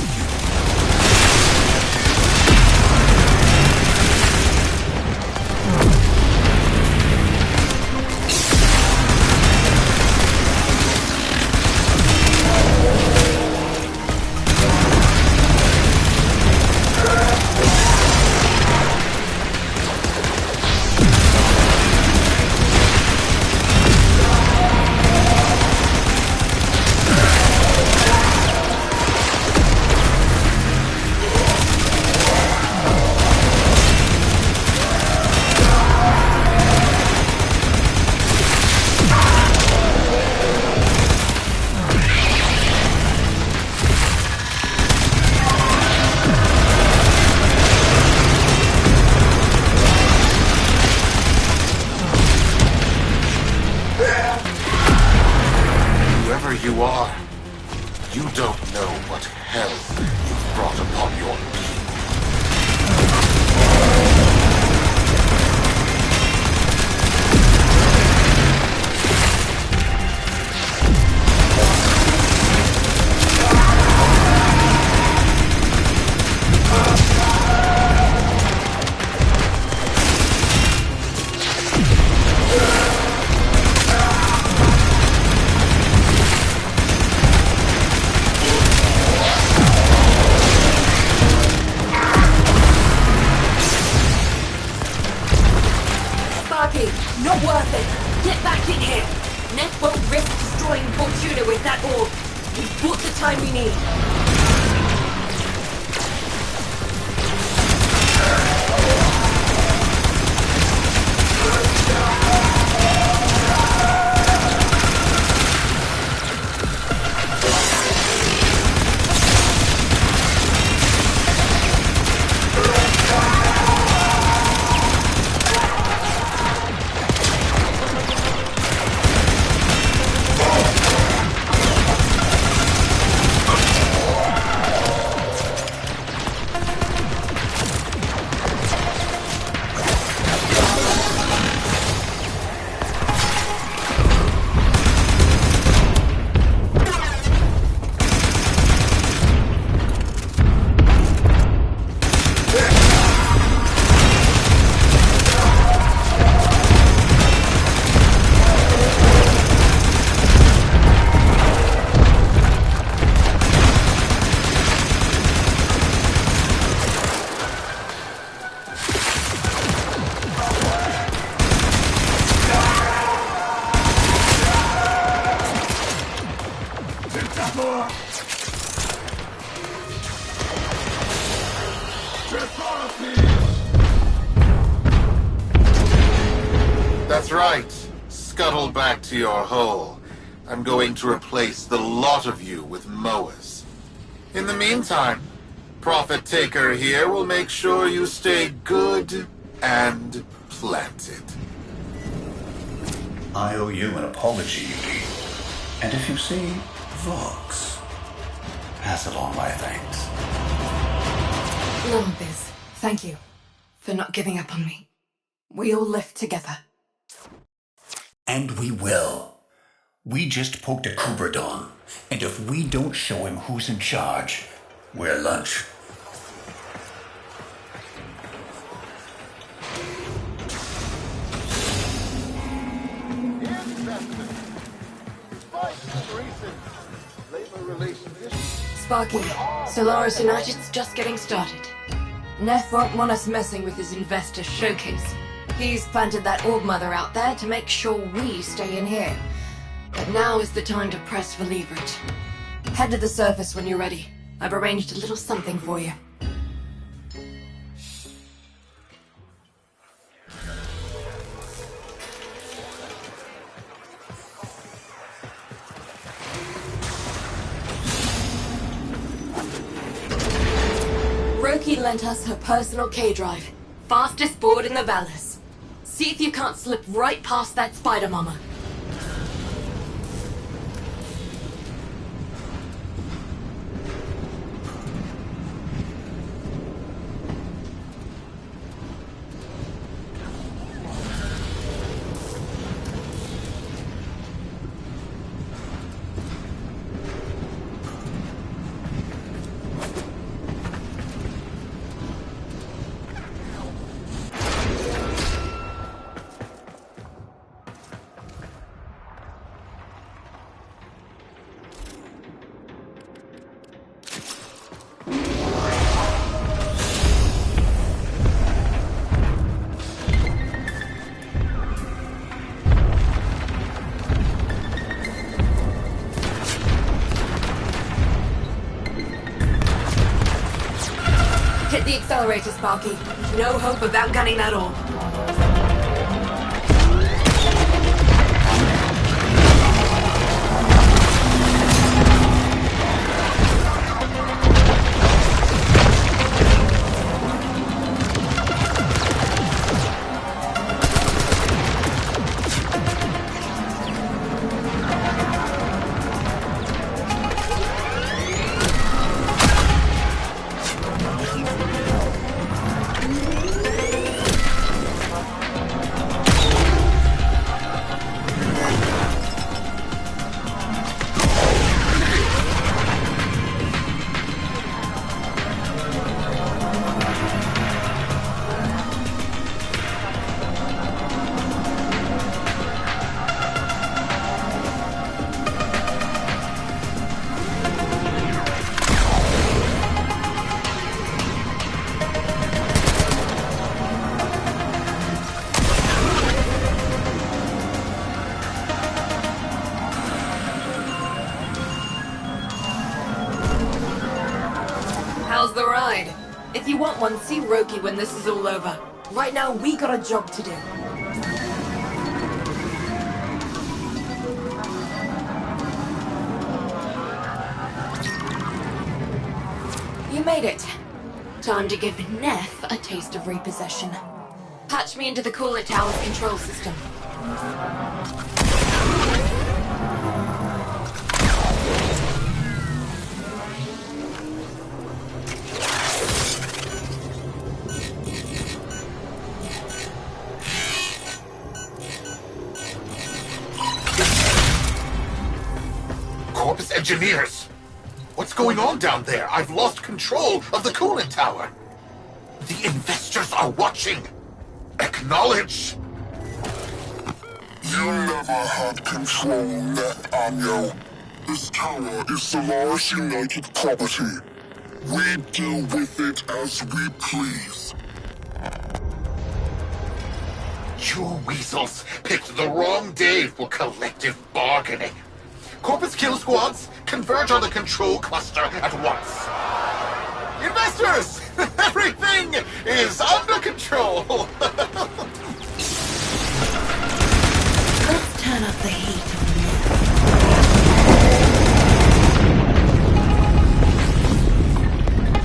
Whoever you are, you don't know what hell you've brought upon your people.
Not worth it. Get back in here. Ned won't risk destroying Fortuna with that orb. We've bought the time we need.
That's right. Scuttle back to your hole. I'm going to replace the lot of you with Moas. In the meantime, Prophet Taker here will make sure you stay good and planted.
I owe you an apology, Yudi. And if you see Vox, pass along my thanks.
None of this. Thank you for not giving up on me. We all live together.
And we will. We just poked a Kubradon, and if we don't show him who's in charge, we're lunch.
Sparky, Solaris United's just getting started. Neff won't want us messing with his investor showcase. He's planted that orb mother out there to make sure we stay in here. But now is the time to press for leverage. Head to the surface when you're ready. I've arranged a little something for you. Roki lent us her personal K-drive. Fastest board in the Valis. See if you can't slip right past that spider mama. Hit the accelerator, Sparky. No hope of outgunning that orb. How's the ride? If you want one, see Roki when this is all over. Right now, we got a job to do. You made it. Time to give Neff a taste of repossession. Patch me into the cooler tower's control system.
Corpus engineers! What's going on down there? I've lost control of the coolant tower. The investors are watching. Acknowledge.
You never had control, Net Anyo. This tower is Solaris United property. We deal with it as we please.
You weasels picked the wrong day for collective bargaining. Corpus kill squads, converge on the control cluster at once. Investors! Everything is under control!
Let's turn up the heat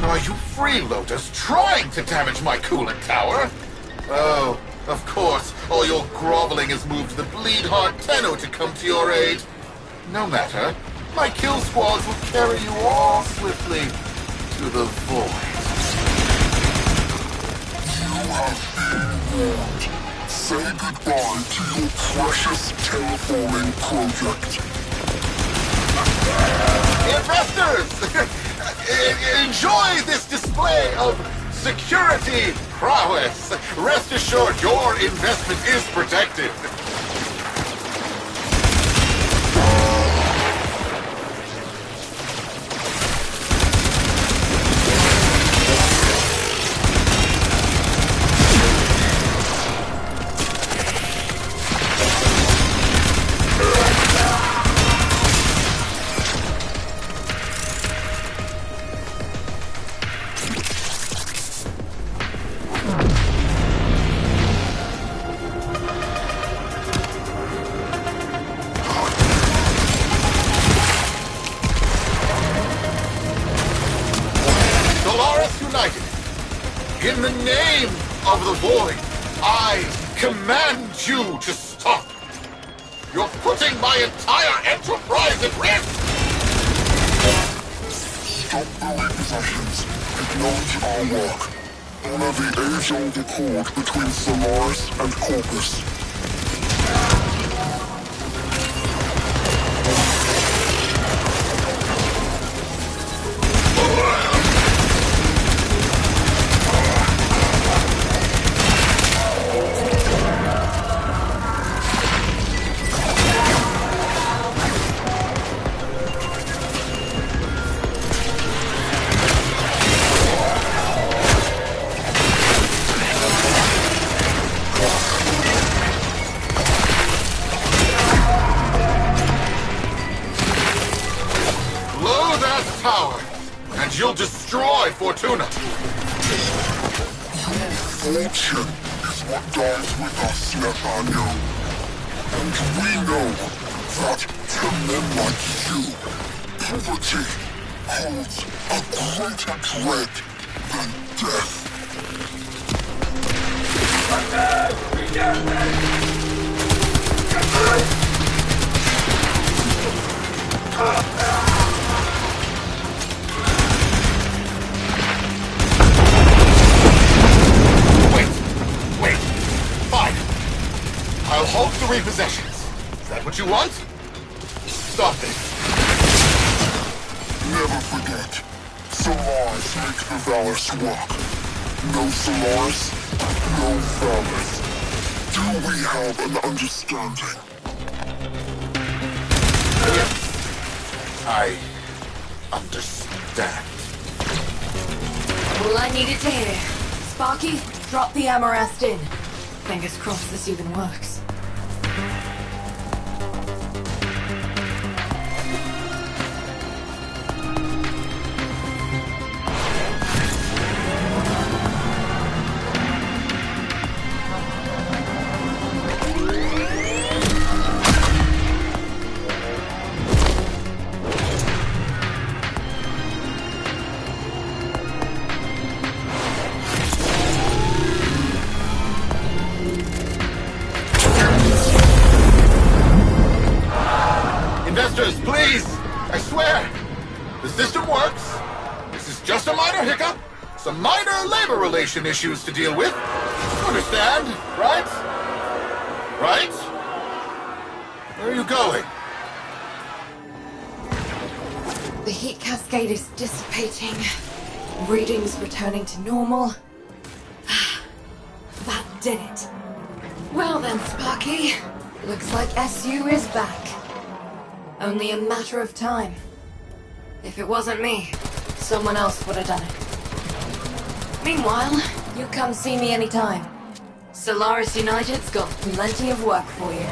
on
Are you freeloaders trying to damage my coolant tower? Oh, of course, all your groveling has moved the bleed-heart Tenno to come to your aid. No matter, my kill squads will carry you all swiftly to the void.
You have been warned. Say goodbye to your precious terraforming project.
Investors! Enjoy this display of security prowess. Rest assured your investment is protected. In the name of the void, I command you to stop. You're putting my entire enterprise at risk!
Stop the repossessions. Acknowledge our work. Honor the age-old accord between Solaris and Corpus.
And you'll destroy Fortuna!
Fortune is what dies with us, Nathaniel. And we know that to men like you, poverty holds a greater dread than death.
Wait, fine. I'll halt the repossessions. Is that what you want? Stop this.
Never forget, Solaris make the Valorous work. No Solaris, no Valorous. Do we have an understanding?
Yes, I understand.
All I needed to hear. Sparky, drop the Amarest in. Fingers crossed this even works.
Investors, please! I swear! The system works. This is just a minor hiccup. Some minor labor relation issues to deal with. Understand, right? Right? Where are you going?
The heat cascade is dissipating. Readings returning to normal. That did it. Well then, Sparky. Looks like SU is back. Only a matter of time. If it wasn't me, someone else would have done it. Meanwhile, you come see me anytime. Solaris United's got plenty of work for you.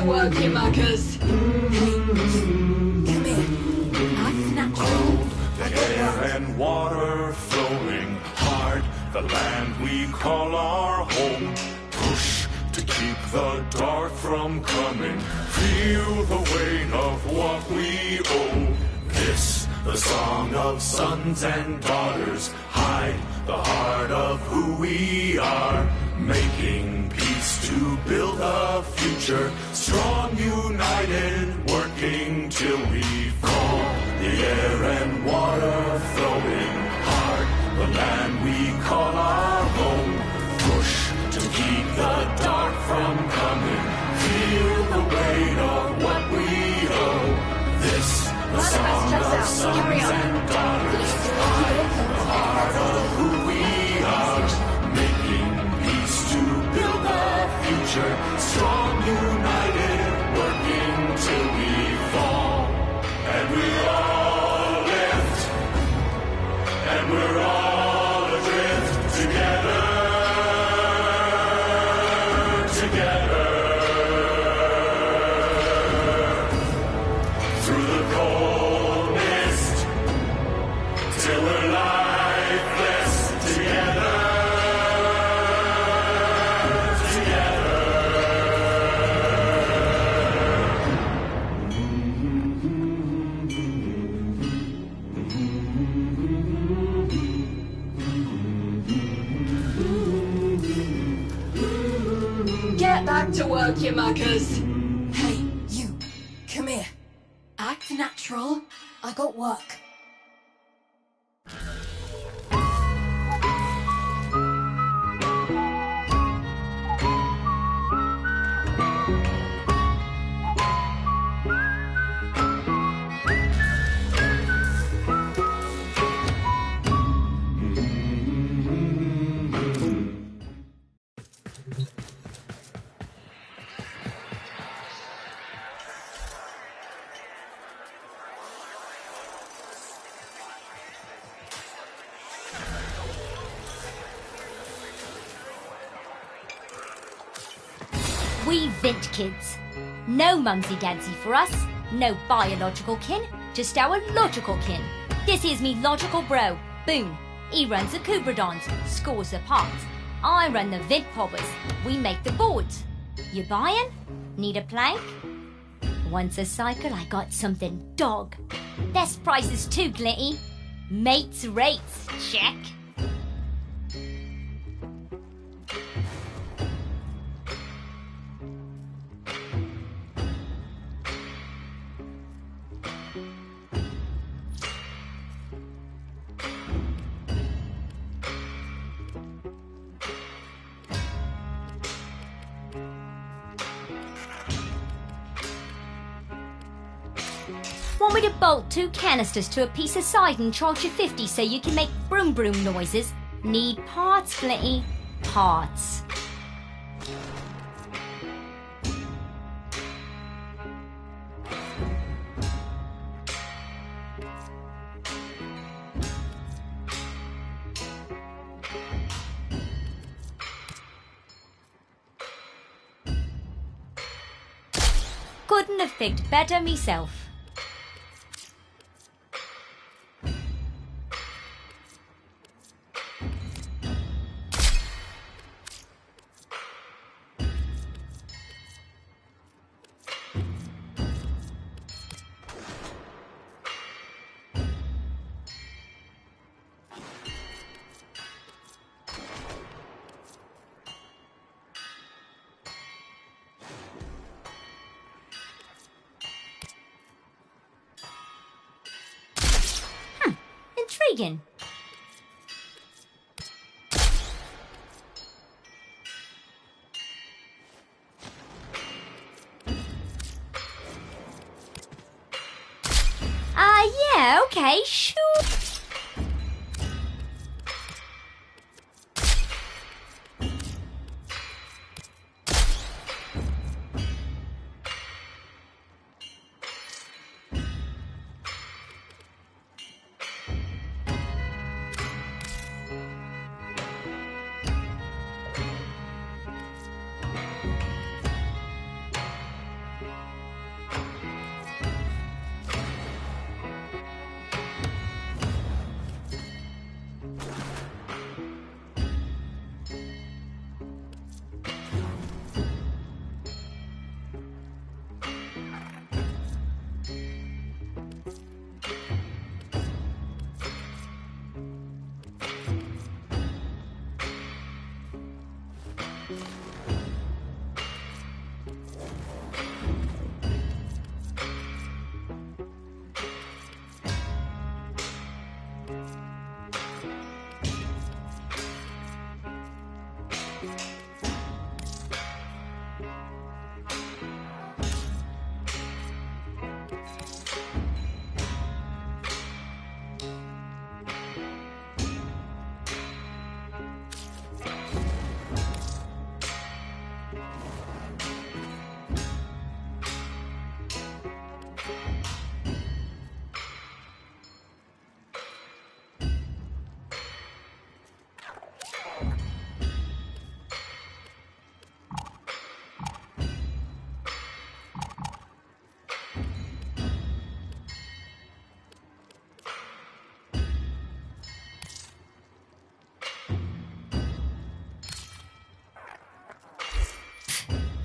to work, you muckers. Come here. Act natural.
The air and water flowing hard, the land we call our home. Push to keep the dark from coming. Feel the weight of what we owe. This, the song of sons and daughters. Hide the heart of who we are. Making peace to build a future. Strong, united, working till we fall. The air and water flowing hard, the land we call our home. Push to keep the dark from coming. Feel the weight of what we owe. This, the song of sons and daughters. Hide the heart of who we are. Making peace to build a future. Strong, united, working till we fall. And we all lift, and we're all adrift together, together. Through the cold mist, till we're lifeless together, together.
Get back to work, you muckers. Hey, you. Come here. Act natural. I got work.
We Vint kids. No mumsy-dadsy for us. No biological kin. Just our logical kin. This is me logical bro, Boone. He runs the Kubradons, scores the parts. I run the Vint pobbers. We make the boards. You buying? Need a plank? Once a cycle, I got something dog. Best prices too, Glitty. Mates rates, check. Want me to bolt 2 canisters to a piece of side and charge you 50 so you can make broom broom noises? Need parts, Glitty. Parts. Couldn't have picked better myself. Intriguing. Yeah, okay, sure.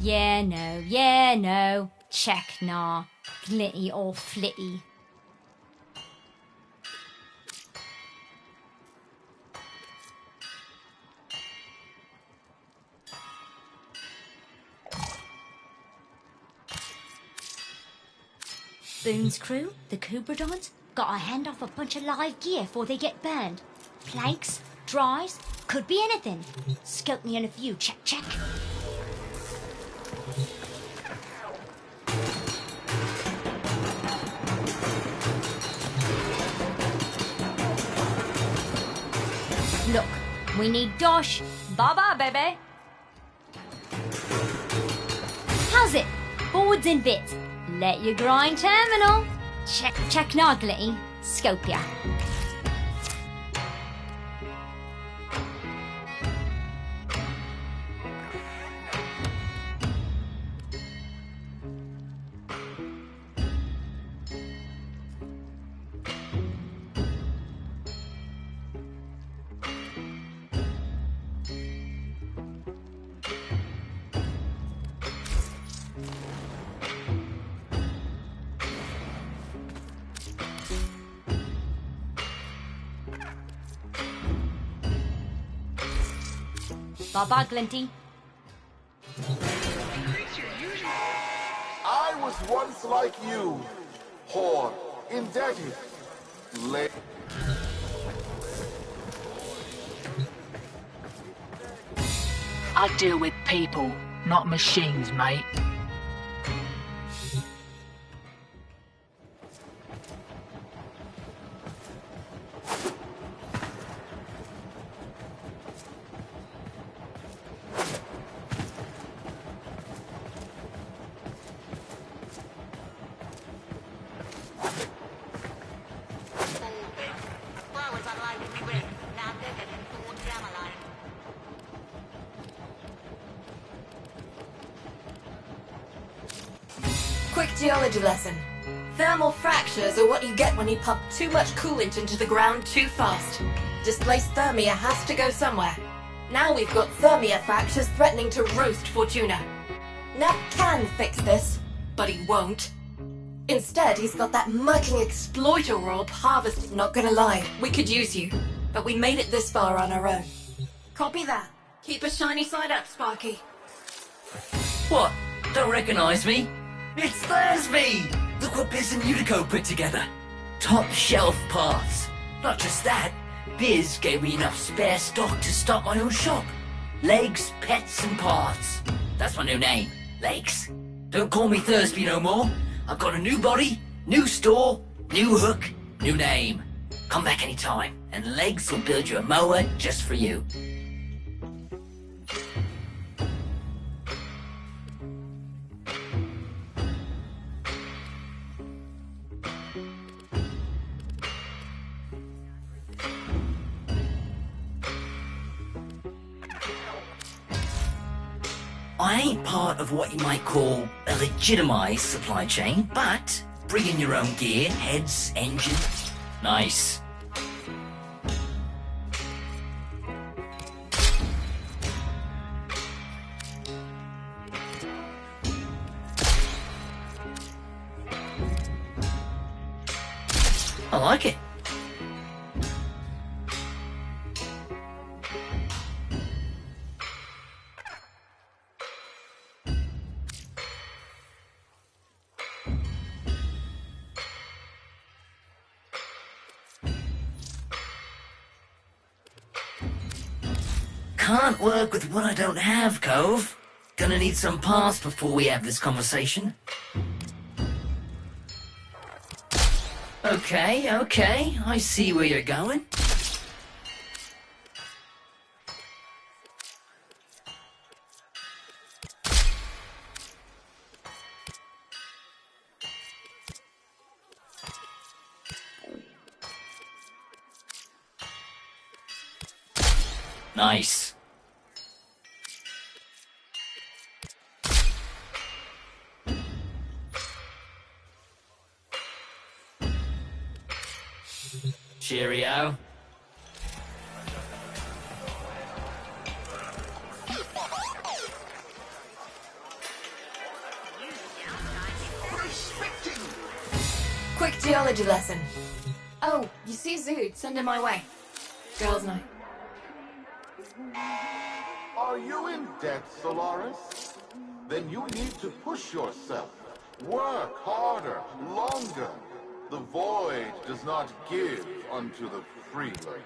Yeah, no. Check, nah. Glitty or flitty. Boone's crew, the Cobradons, got a hand off a bunch of live gear before they get burned. Planks, dries, could be anything. Scope me on a few, check. Look, we need dosh. Bye-bye, baby. How's it? Boards and bits. Let you grind terminal. Check Noglity. Scopia. Bye-bye, Glinty.
I was once like you, poor, indebted, late.
I deal with people, not machines, mate.
Quick geology lesson. Thermal fractures are what you get when you pump too much coolant into the ground too fast. Displaced thermia has to go somewhere. Now we've got thermia fractures threatening to roast Fortuna. Nat can fix this, but he won't. Instead, he's got that mucking exploiter orb harvested. Not gonna lie, we could use you, but we made it this far on our own. Copy that. Keep a shiny side up, Sparky.
What? Don't recognize me? It's Thursby! Look what Biz and Utico put together. Top shelf parts. Not just that, Biz gave me enough spare stock to start my own shop. Legs, pets and parts. That's my new name, Legs. Don't call me Thursby no more. I've got a new body, new store, new hook, new name. Come back anytime, and Legs will build you a mower just for you. I ain't part of what you might call a legitimized supply chain, but bring in your own gear, heads, engines. Nice. I like it. Can't work with what I don't have, Cove. Gonna need some parts before we have this conversation. Okay, I see where you're going. Nice. Cheerio.
quick geology lesson. Oh, you see Zood, send him my way. Girls' night.
Are you in debt, Solaris? Then you need to push yourself. Work harder, longer. The void does not give unto the free learner.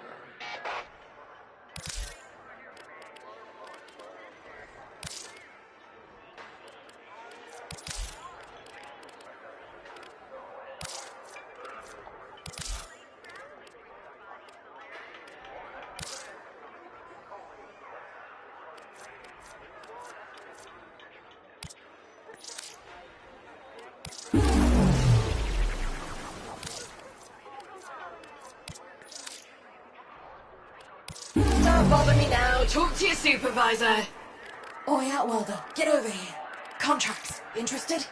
Don't bother me now. Talk to your supervisor. Oi, Outworlder, get over here. Contracts. Interested?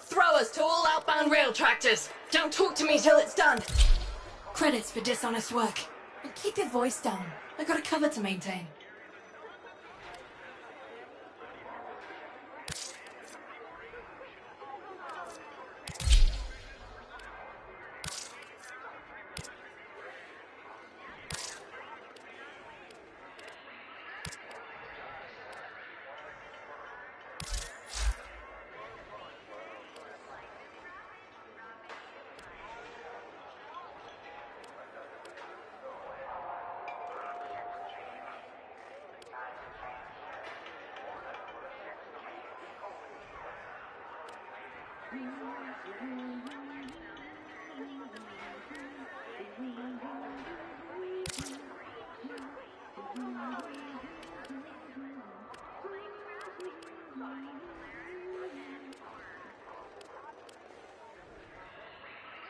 Throwers to all outbound rail tractors. Don't talk to me till it's done. Credits for dishonest work. And keep your voice down. I got a cover to maintain.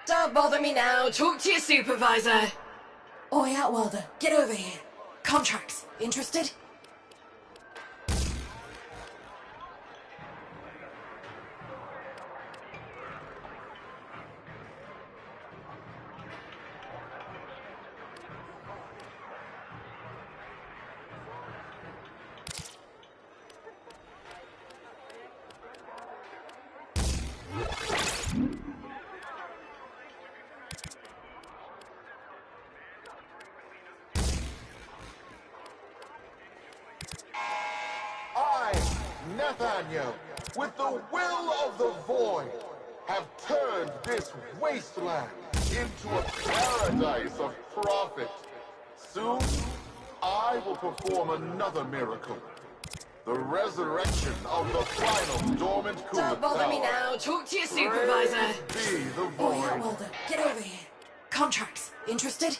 Don't bother me now. Talk to your supervisor. Oi, Outworlder, get over here. Contracts. Interested?
Nathaniel, with the will of the void, have turned this wasteland into a paradise of profit. Soon, I will perform another miracle. The resurrection of the final dormant coolant tower.
Don't bother me now. Talk to your supervisor.
Be the
Oi,
void.
Outworlder, get over here. Contracts. Interested?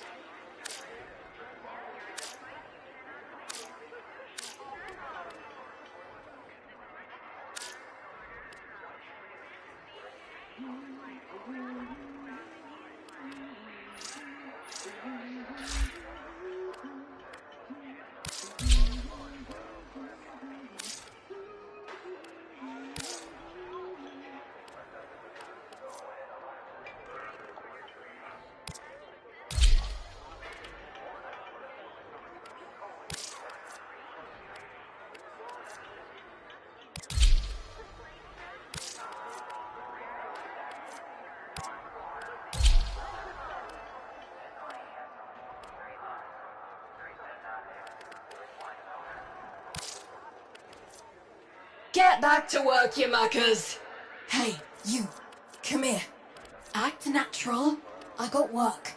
Get back to work, you muckers! Hey, you. Come here. Act natural. I got work.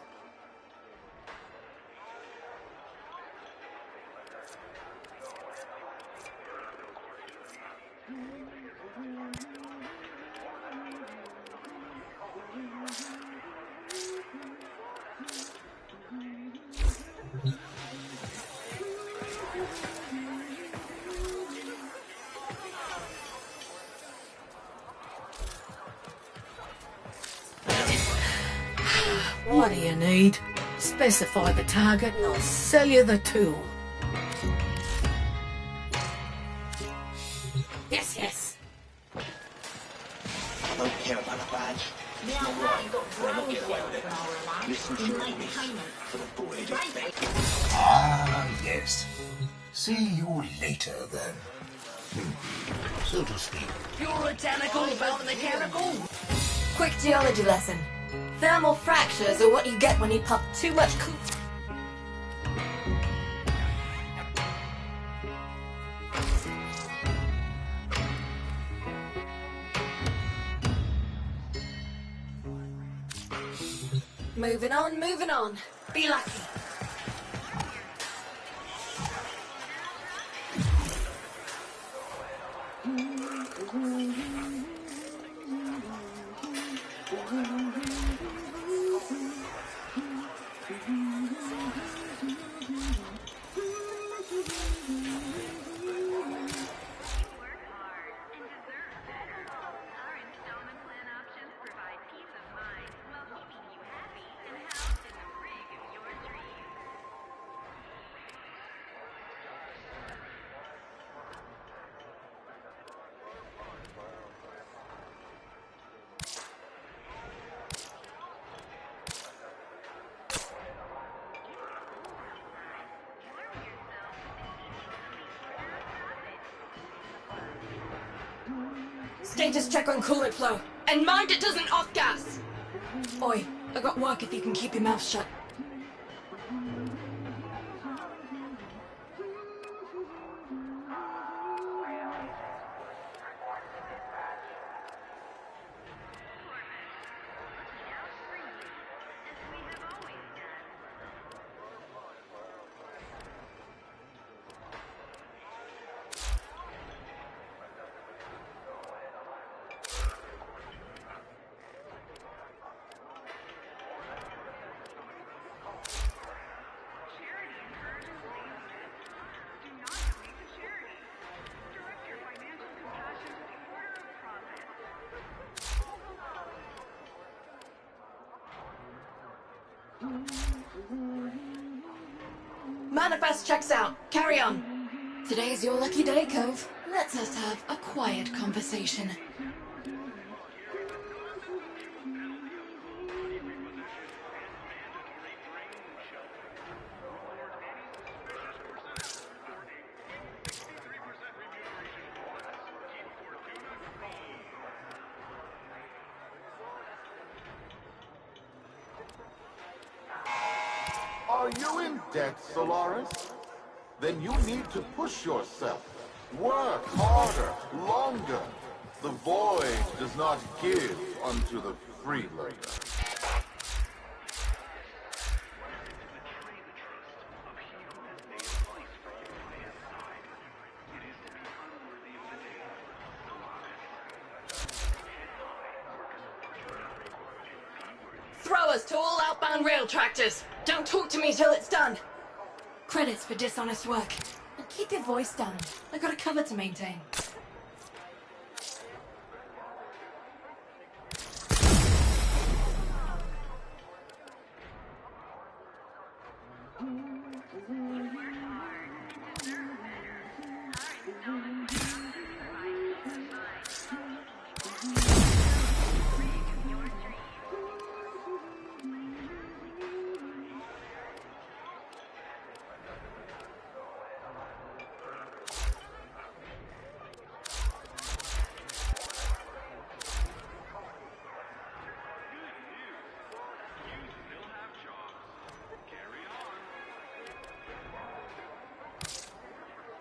What do you need? Specify the target and I'll sell you the tool. Yes, yes.
I don't care about a badge.
Now I've got drones here,
Listen to
in
your
my
voice
payment.
for the void
Right.
effect. Ah, yes. See you later, then. So to speak.
Puritanical about the mechanical.
Quick geology lesson. Thermal fractures are what you get when you pump too much Moving on, moving on. Be lucky. Status check on coolant flow. And mind it doesn't off-gas! Oi, I got work if you can keep your mouth shut. Manifest checks out. Carry on. Today's your lucky day, Cove. Let's us have a quiet conversation.
Are you in debt, Solaris? Then you need to push yourself. Work harder, longer. The void does not give unto the freeloader.
Throwers to all outbound rail tractors. Don't talk to me till it's done. Credits for dishonest work. And keep your voice down. I got a cover to maintain.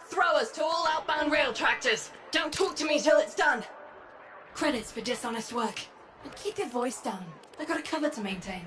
Throwers to all outbound rail tractors. Don't talk to me till it's done. Credits for dishonest work. And keep your voice down. I got a cover to maintain.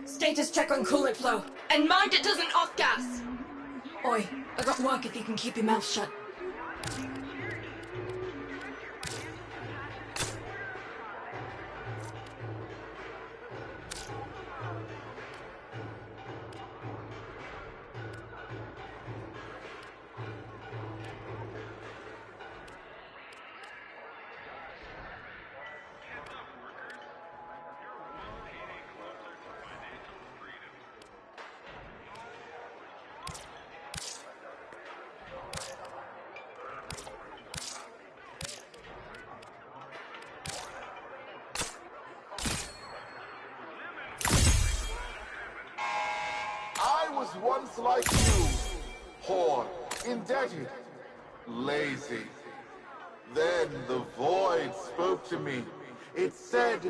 Status check on coolant flow. And mind it doesn't off-gas! Oi, I got work if you can keep your mouth shut.
I was once like you, poor, indebted, lazy. Then the void spoke to me. It said,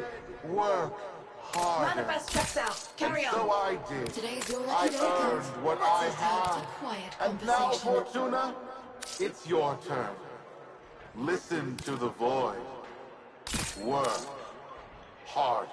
work harder.
Manifest checks out. Carry
and
on.
so I did.
Today's your
I
lucky day,
earned
Cove.
what
Let's
I
just have
had.
a quiet
And now,
conversation.
Fortuna, it's your turn. Listen to the void. Work harder.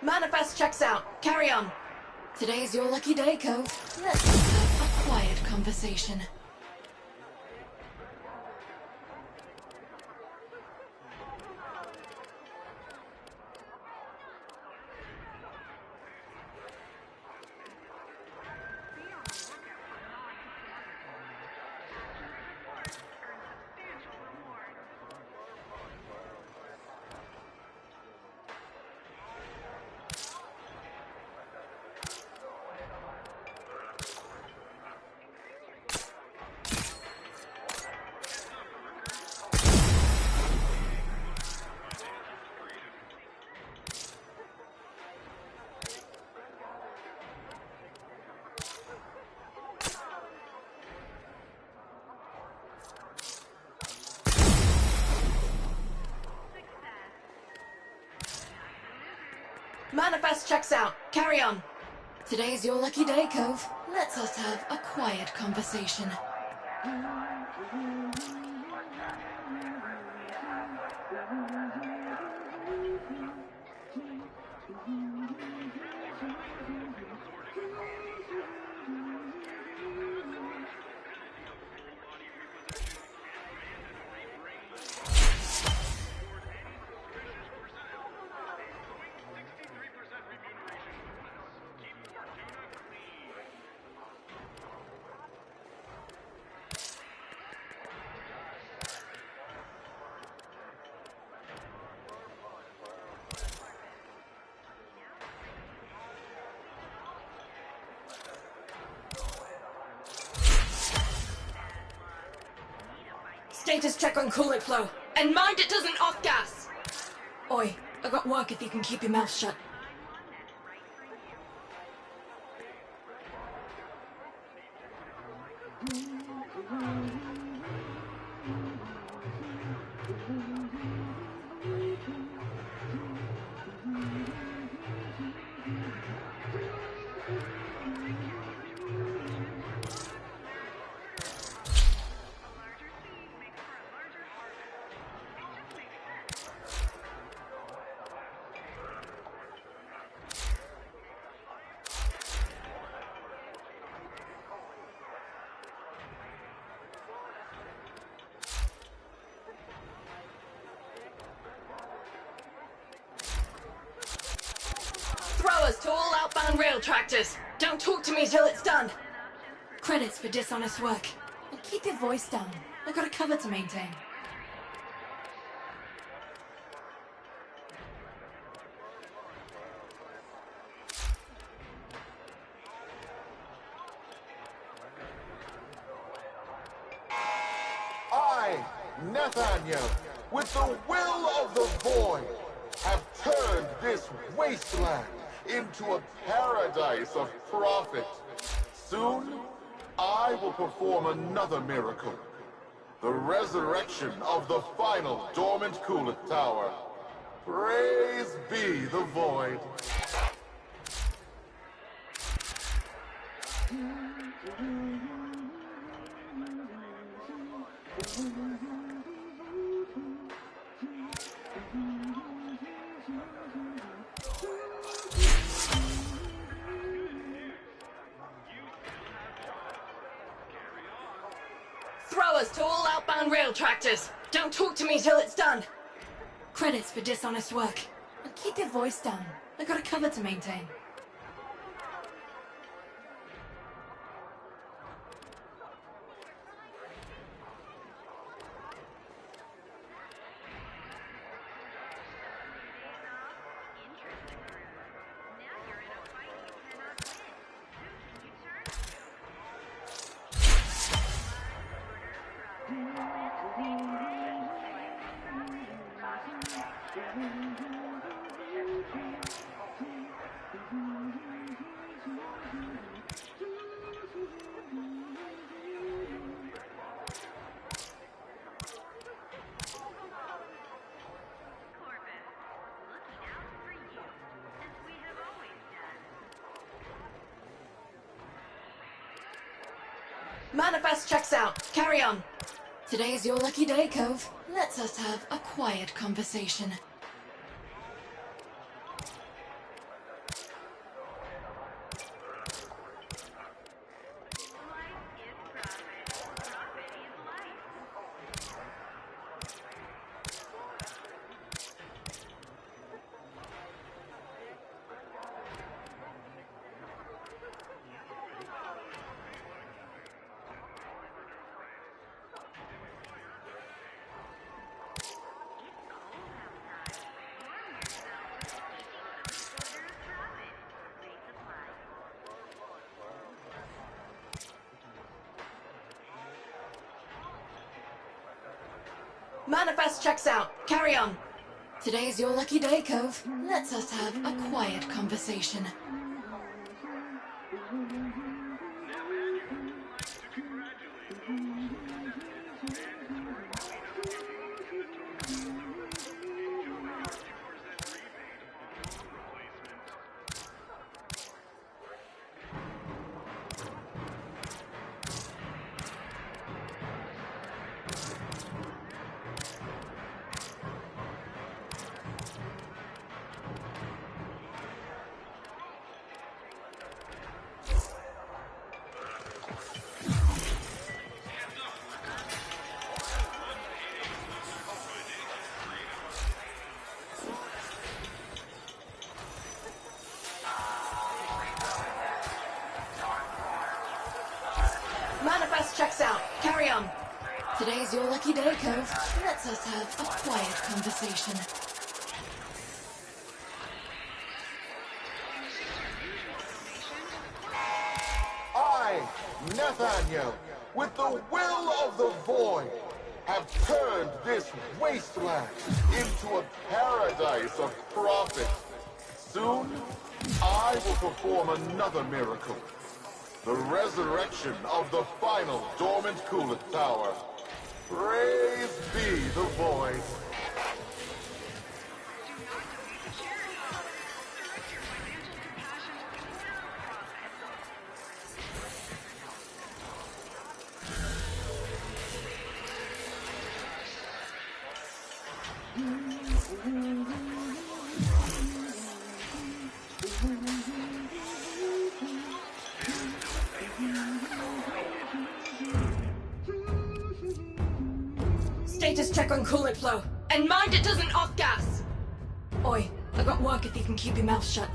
Manifest checks out. Carry on. Today's your lucky day, Cove. Let's have a quiet conversation. Manifest checks out. Carry on. Today's your lucky day, Cove. Let's us have a quiet conversation. Status check on coolant flow. And mind it doesn't off-gas! Oi, I got work if you can keep your mouth shut. Throwers to all outbound rail tractors. Don't talk to me till it's done. Credits for dishonest work. And keep your voice down. I've got a cover to maintain.
Nathaniel, with the will of the void, have turned this wasteland into a paradise of profit. Soon, I will perform another miracle. The resurrection of the final dormant coolant tower. Praise be the void.
Throwers to all outbound rail tractors. Don't talk to me till it's done. Credits for dishonest work. And keep your voice down. I got a cover to maintain. Manifest checks out. Carry on. Today is your lucky day, Cove. Let's us have a quiet conversation. Manifest checks out. Carry on. Today's your lucky day, Cove. Let's us have a quiet conversation. Manifest checks out. Carry on. Today's your lucky day, Cove. Let's us have a quiet conversation.
I, Nathaniel, with the will of the void, have turned this wasteland into a paradise of profit. Soon, I will perform another miracle. The resurrection of the final dormant coolant tower. Praise be the void.
Status check on coolant flow. And mind it doesn't off-gas! Oi, I got work if you can keep your mouth shut.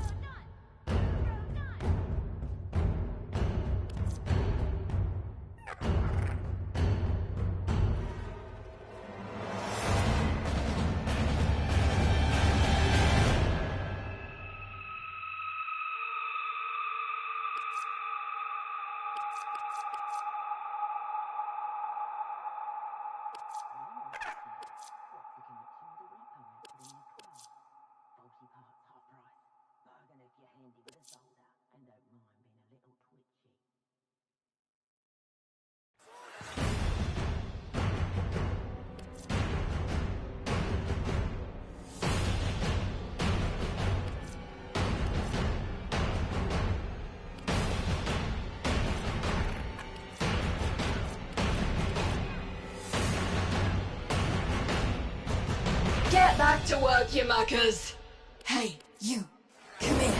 Get back to work, you muckers. Hey, you. Come here.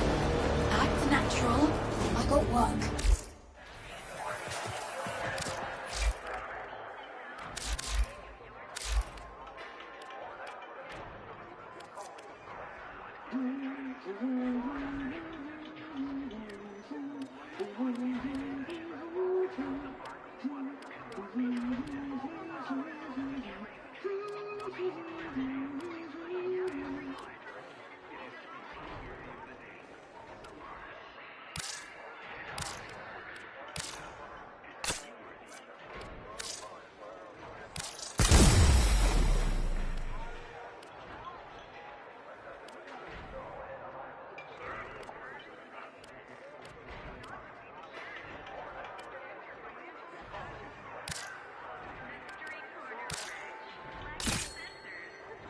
Act natural. I got work.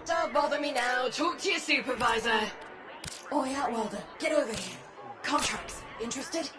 Don't bother me now. Talk to your supervisor. Oi, Outworlder, get over here. Contracts. Interested?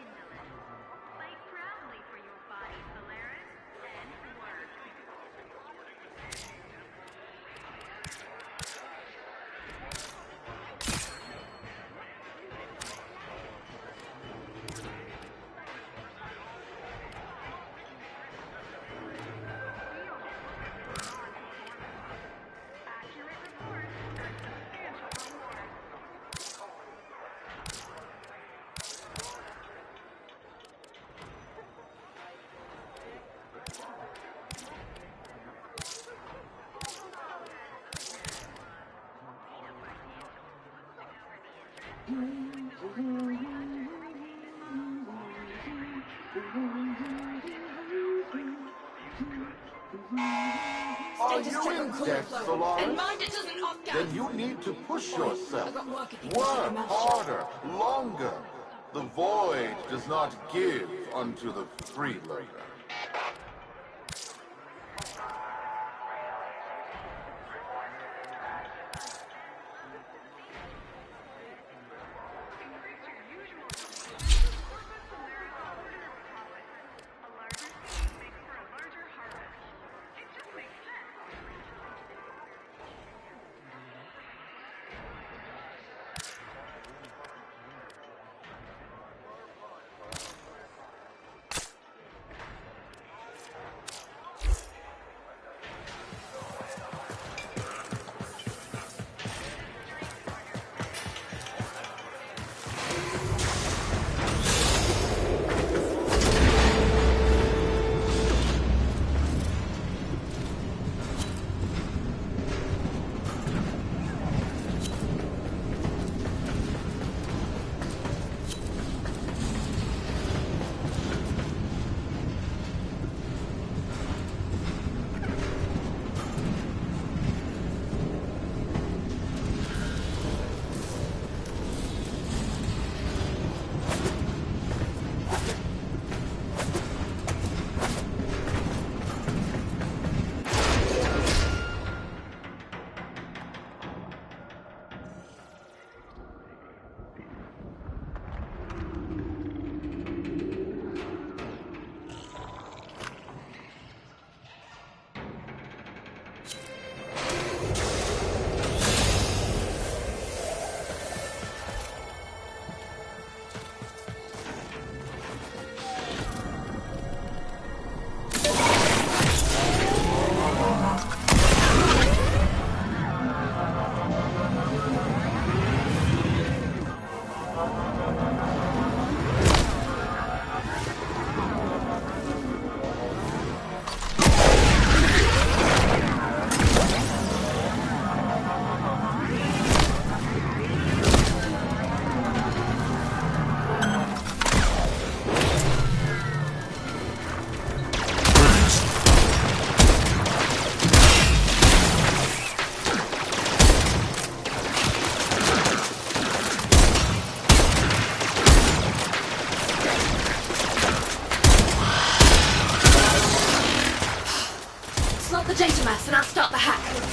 Are you in debt, Solaris?
And mind it doesn't off gas.
Then you need to push yourself.
I got work if you
Work
keep your mouth
harder, longer. The void does not give unto the freeloader.
mass and I'll start the hack.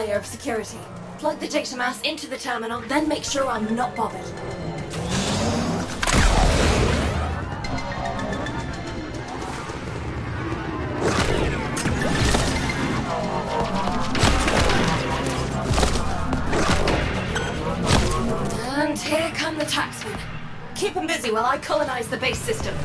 layer of security. Plug the data mass into the terminal, then make sure I'm not bothered. And here come the taxmen. Keep them busy while I colonize the base system.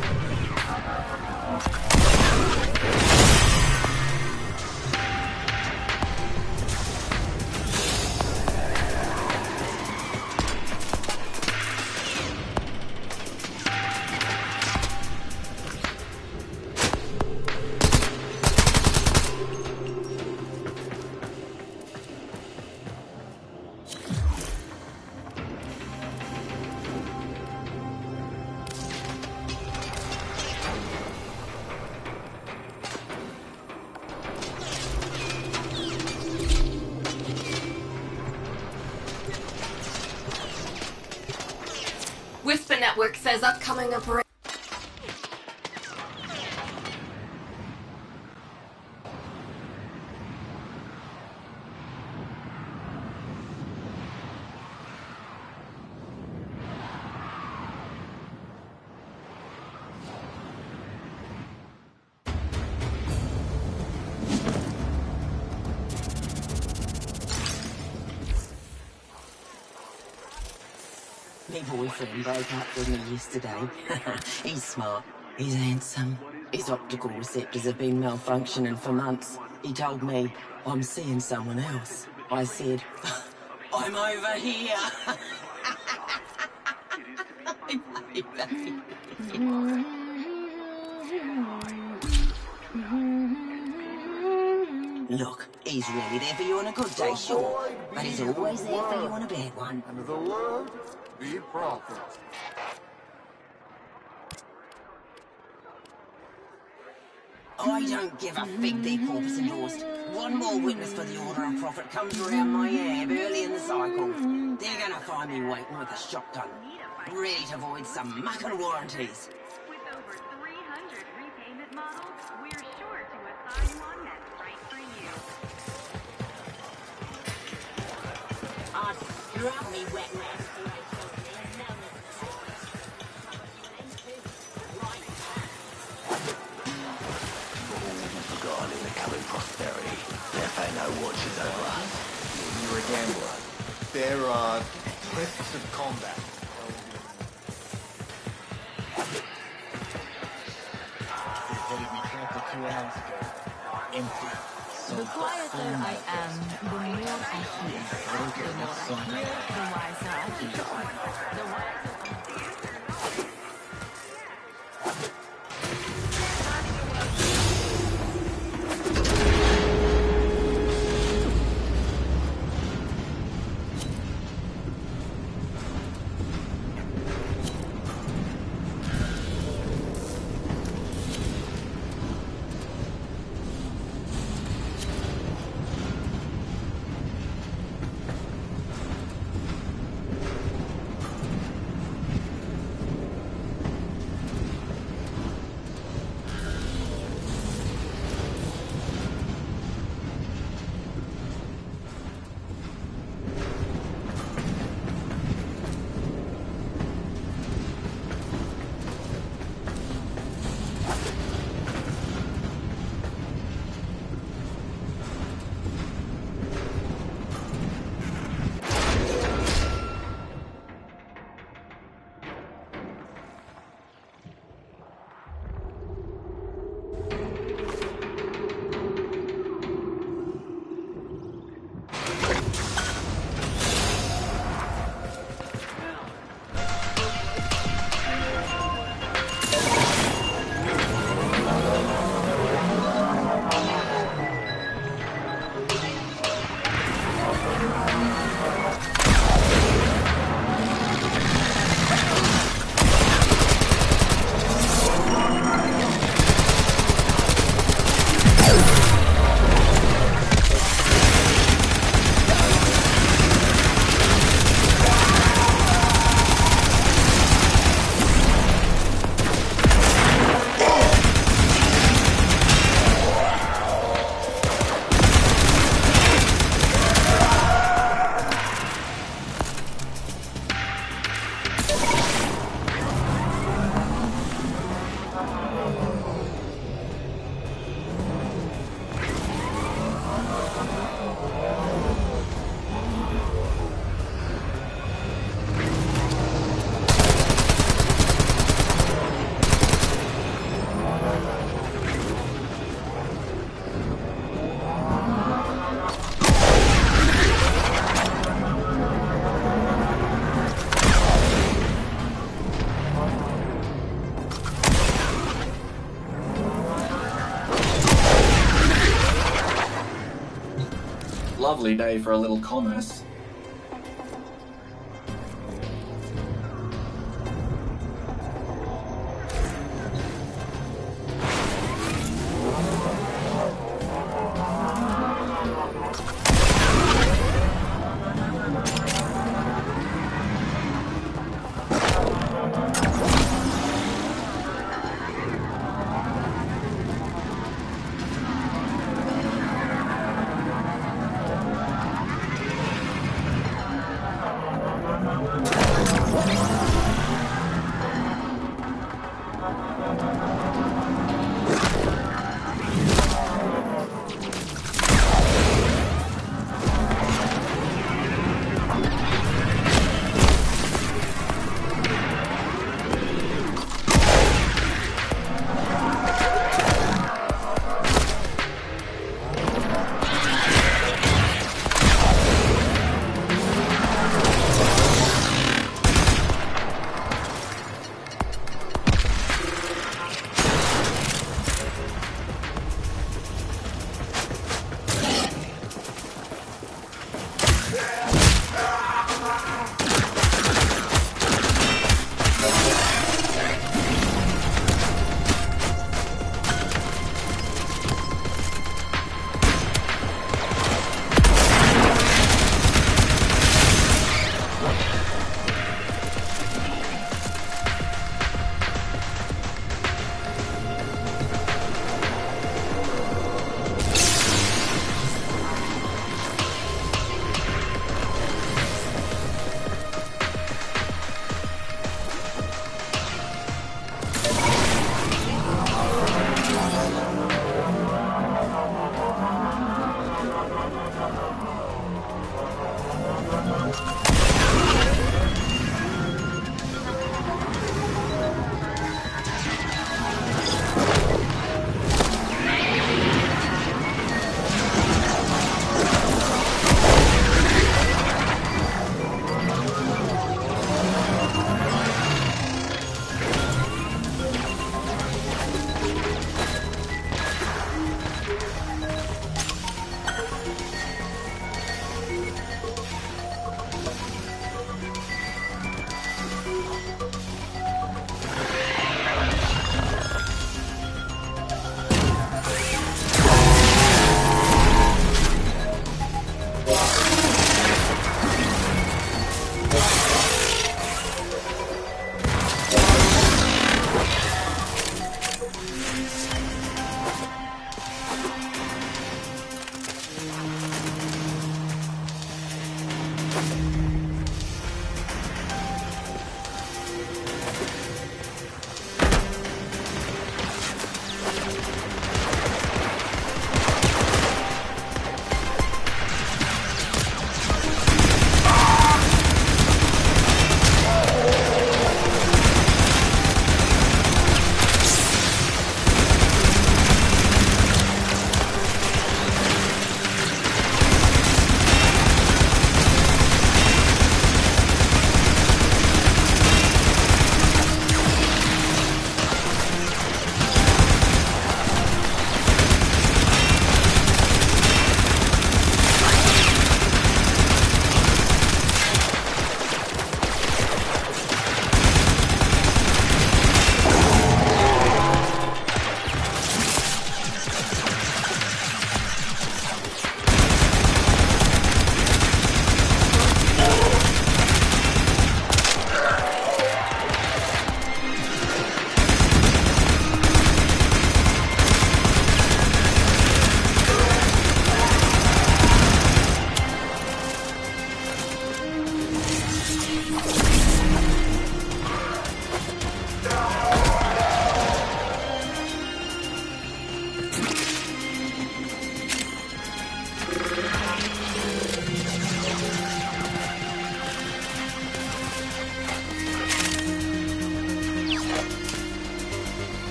Whisper Network says upcoming operation.
My boyfriend broke up with me yesterday. He's smart. He's handsome. His optical receptors have been malfunctioning for months. He told me, I'm seeing someone else. I said, I'm over here. Look, he's really there for you on a good day, sure. But he's always there for you on a bad one.
And the word be prophet.
I don't give a fig their corpus endorsed. One more witness for the Order of Prophet comes around my ab early in the cycle. They're gonna find me waiting with a shotgun, ready to void some mucking warranties.
With over 300 repayment models, we're sure to assign one that's right for you.
Drop me wet man.
Forgotten in the coming prosperity. If they know watch is over.
You're a gambler. There are risks of combat. They headed me tractor 2 hours ago. Empty. So
The quieter I am, the more I hear. The more I hear, the wiser I become. The wiser
lovely day for a little commerce.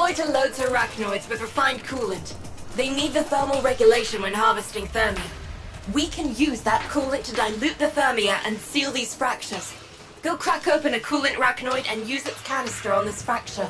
deployed to loads of arachnoids with refined coolant. They need the thermal regulation when harvesting thermia. We can use that coolant to dilute the thermia and seal these fractures. Go crack open a coolant arachnoid and use its canister on this fracture.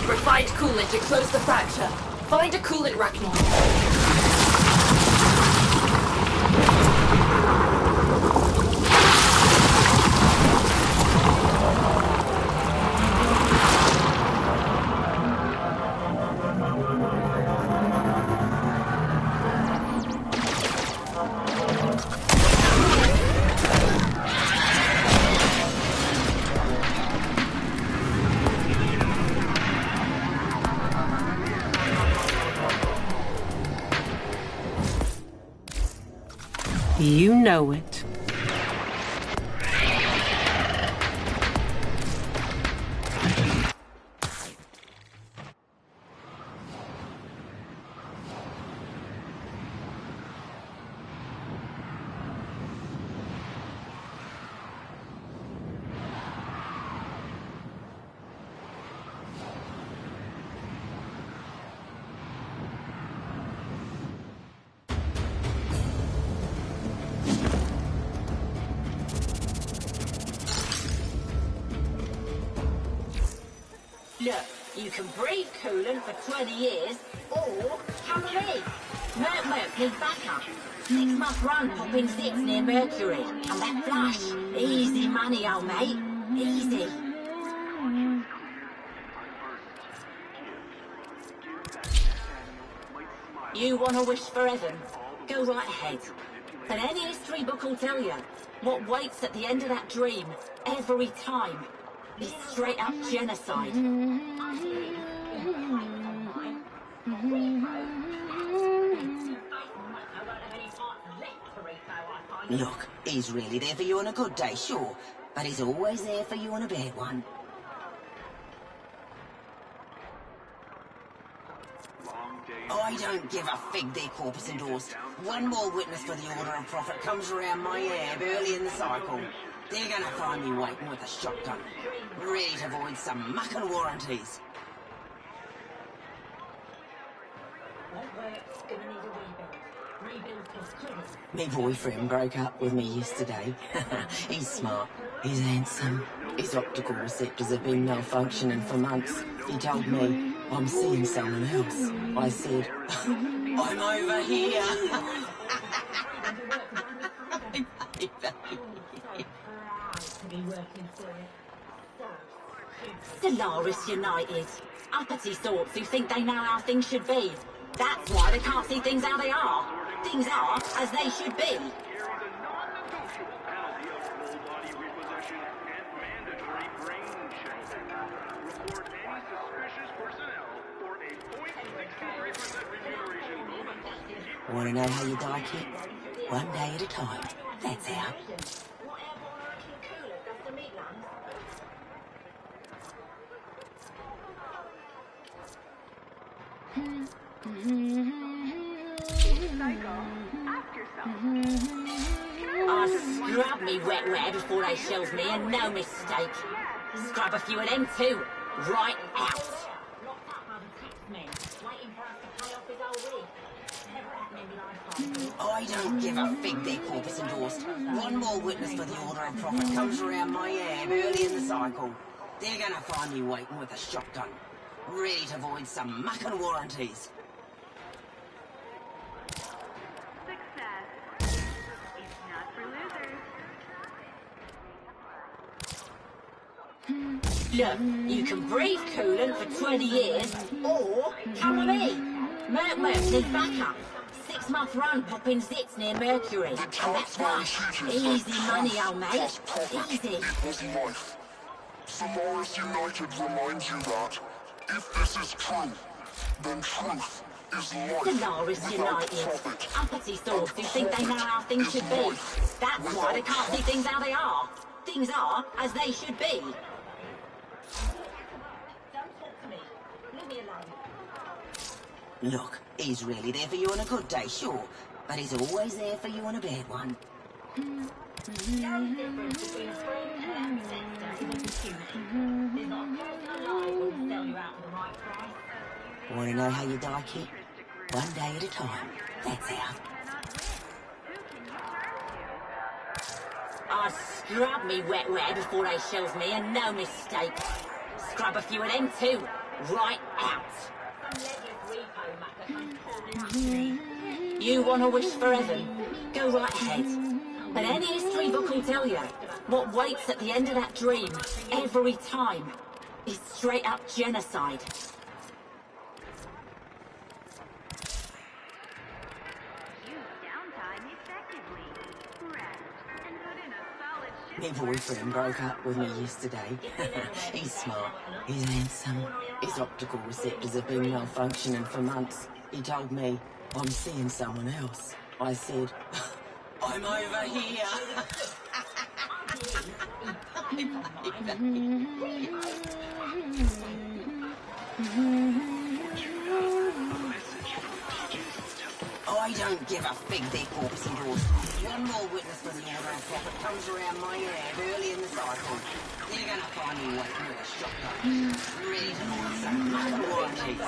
Refined coolant to close the fracture. Find a coolant arachnoid.
You know it.
Look, you can breathe coolant for 20 years, or come with me. Merc needs backup. 6-month run popping 6 near Mercury. And that flush. Easy money, old mate. Easy. You want to wish for heaven? Go right ahead. And any history book will tell you. What waits at the end of that dream, every time, is straight up genocide.
Look, he's really there for you on a good day, sure, but he's always there for you on a bad one. I don't give a fig their corpus endorsed. One more witness for the order of profit comes around my ab early in the cycle. They're gonna find me waiting with a shotgun, ready to void some mucking warranties. My boyfriend broke up with me yesterday. He's smart, he's handsome. His optical receptors have been malfunctioning for months. He told me, I'm seeing someone else. I said, I'm over here.
Solaris United. Uppity sorts who think they know how things should be. That's why they can't see things how they are. Things are as they should be.
Want to know how you die, kid? One day at a time. That's how.
I scrub me wet before they shelve me, and no mistake. Scrub a few of them too, right out.
I don't give a fig their corpus endorsed. One more witness for the order of profit comes around my ab early in the cycle. They're gonna find me waiting with a shotgun, ready to void some mucking warranties.
Look, you can breathe coolant for 20 years, or come with me. Merc needs backup. 6-month run popping zits near Mercury. And that's right. Easy money, old mate. Easy.
It was life. Solaris United reminds you that if this is true, then truth is life.
Solaris
without
United.
profit.
Uppity sorts who think they know how things should be. That's why they can't see things how they are. Things are as they should be.
Look, he's really there for you on a good day, sure, but he's always there for you on a bad one. Want to know how you die, kid? One day at a time. That's how.
I scrub me wet before they shelve me, and no mistake. Scrub a few of them too, right out. You want to wish for heaven? Go right ahead. But any history book will tell you, what waits at the end of that dream, every time, is straight up genocide.
My boyfriend broke up with me yesterday. He's smart, he's handsome. His optical receptors have been malfunctioning for months. He told me, I'm seeing someone else. I said, I'm over here. I don't give a fig their corpus endorsed. One more witness for the order of profit comes around my ab early in the cycle. They're gonna find me waiting with a shotgun, ready to launch some mucking warranties.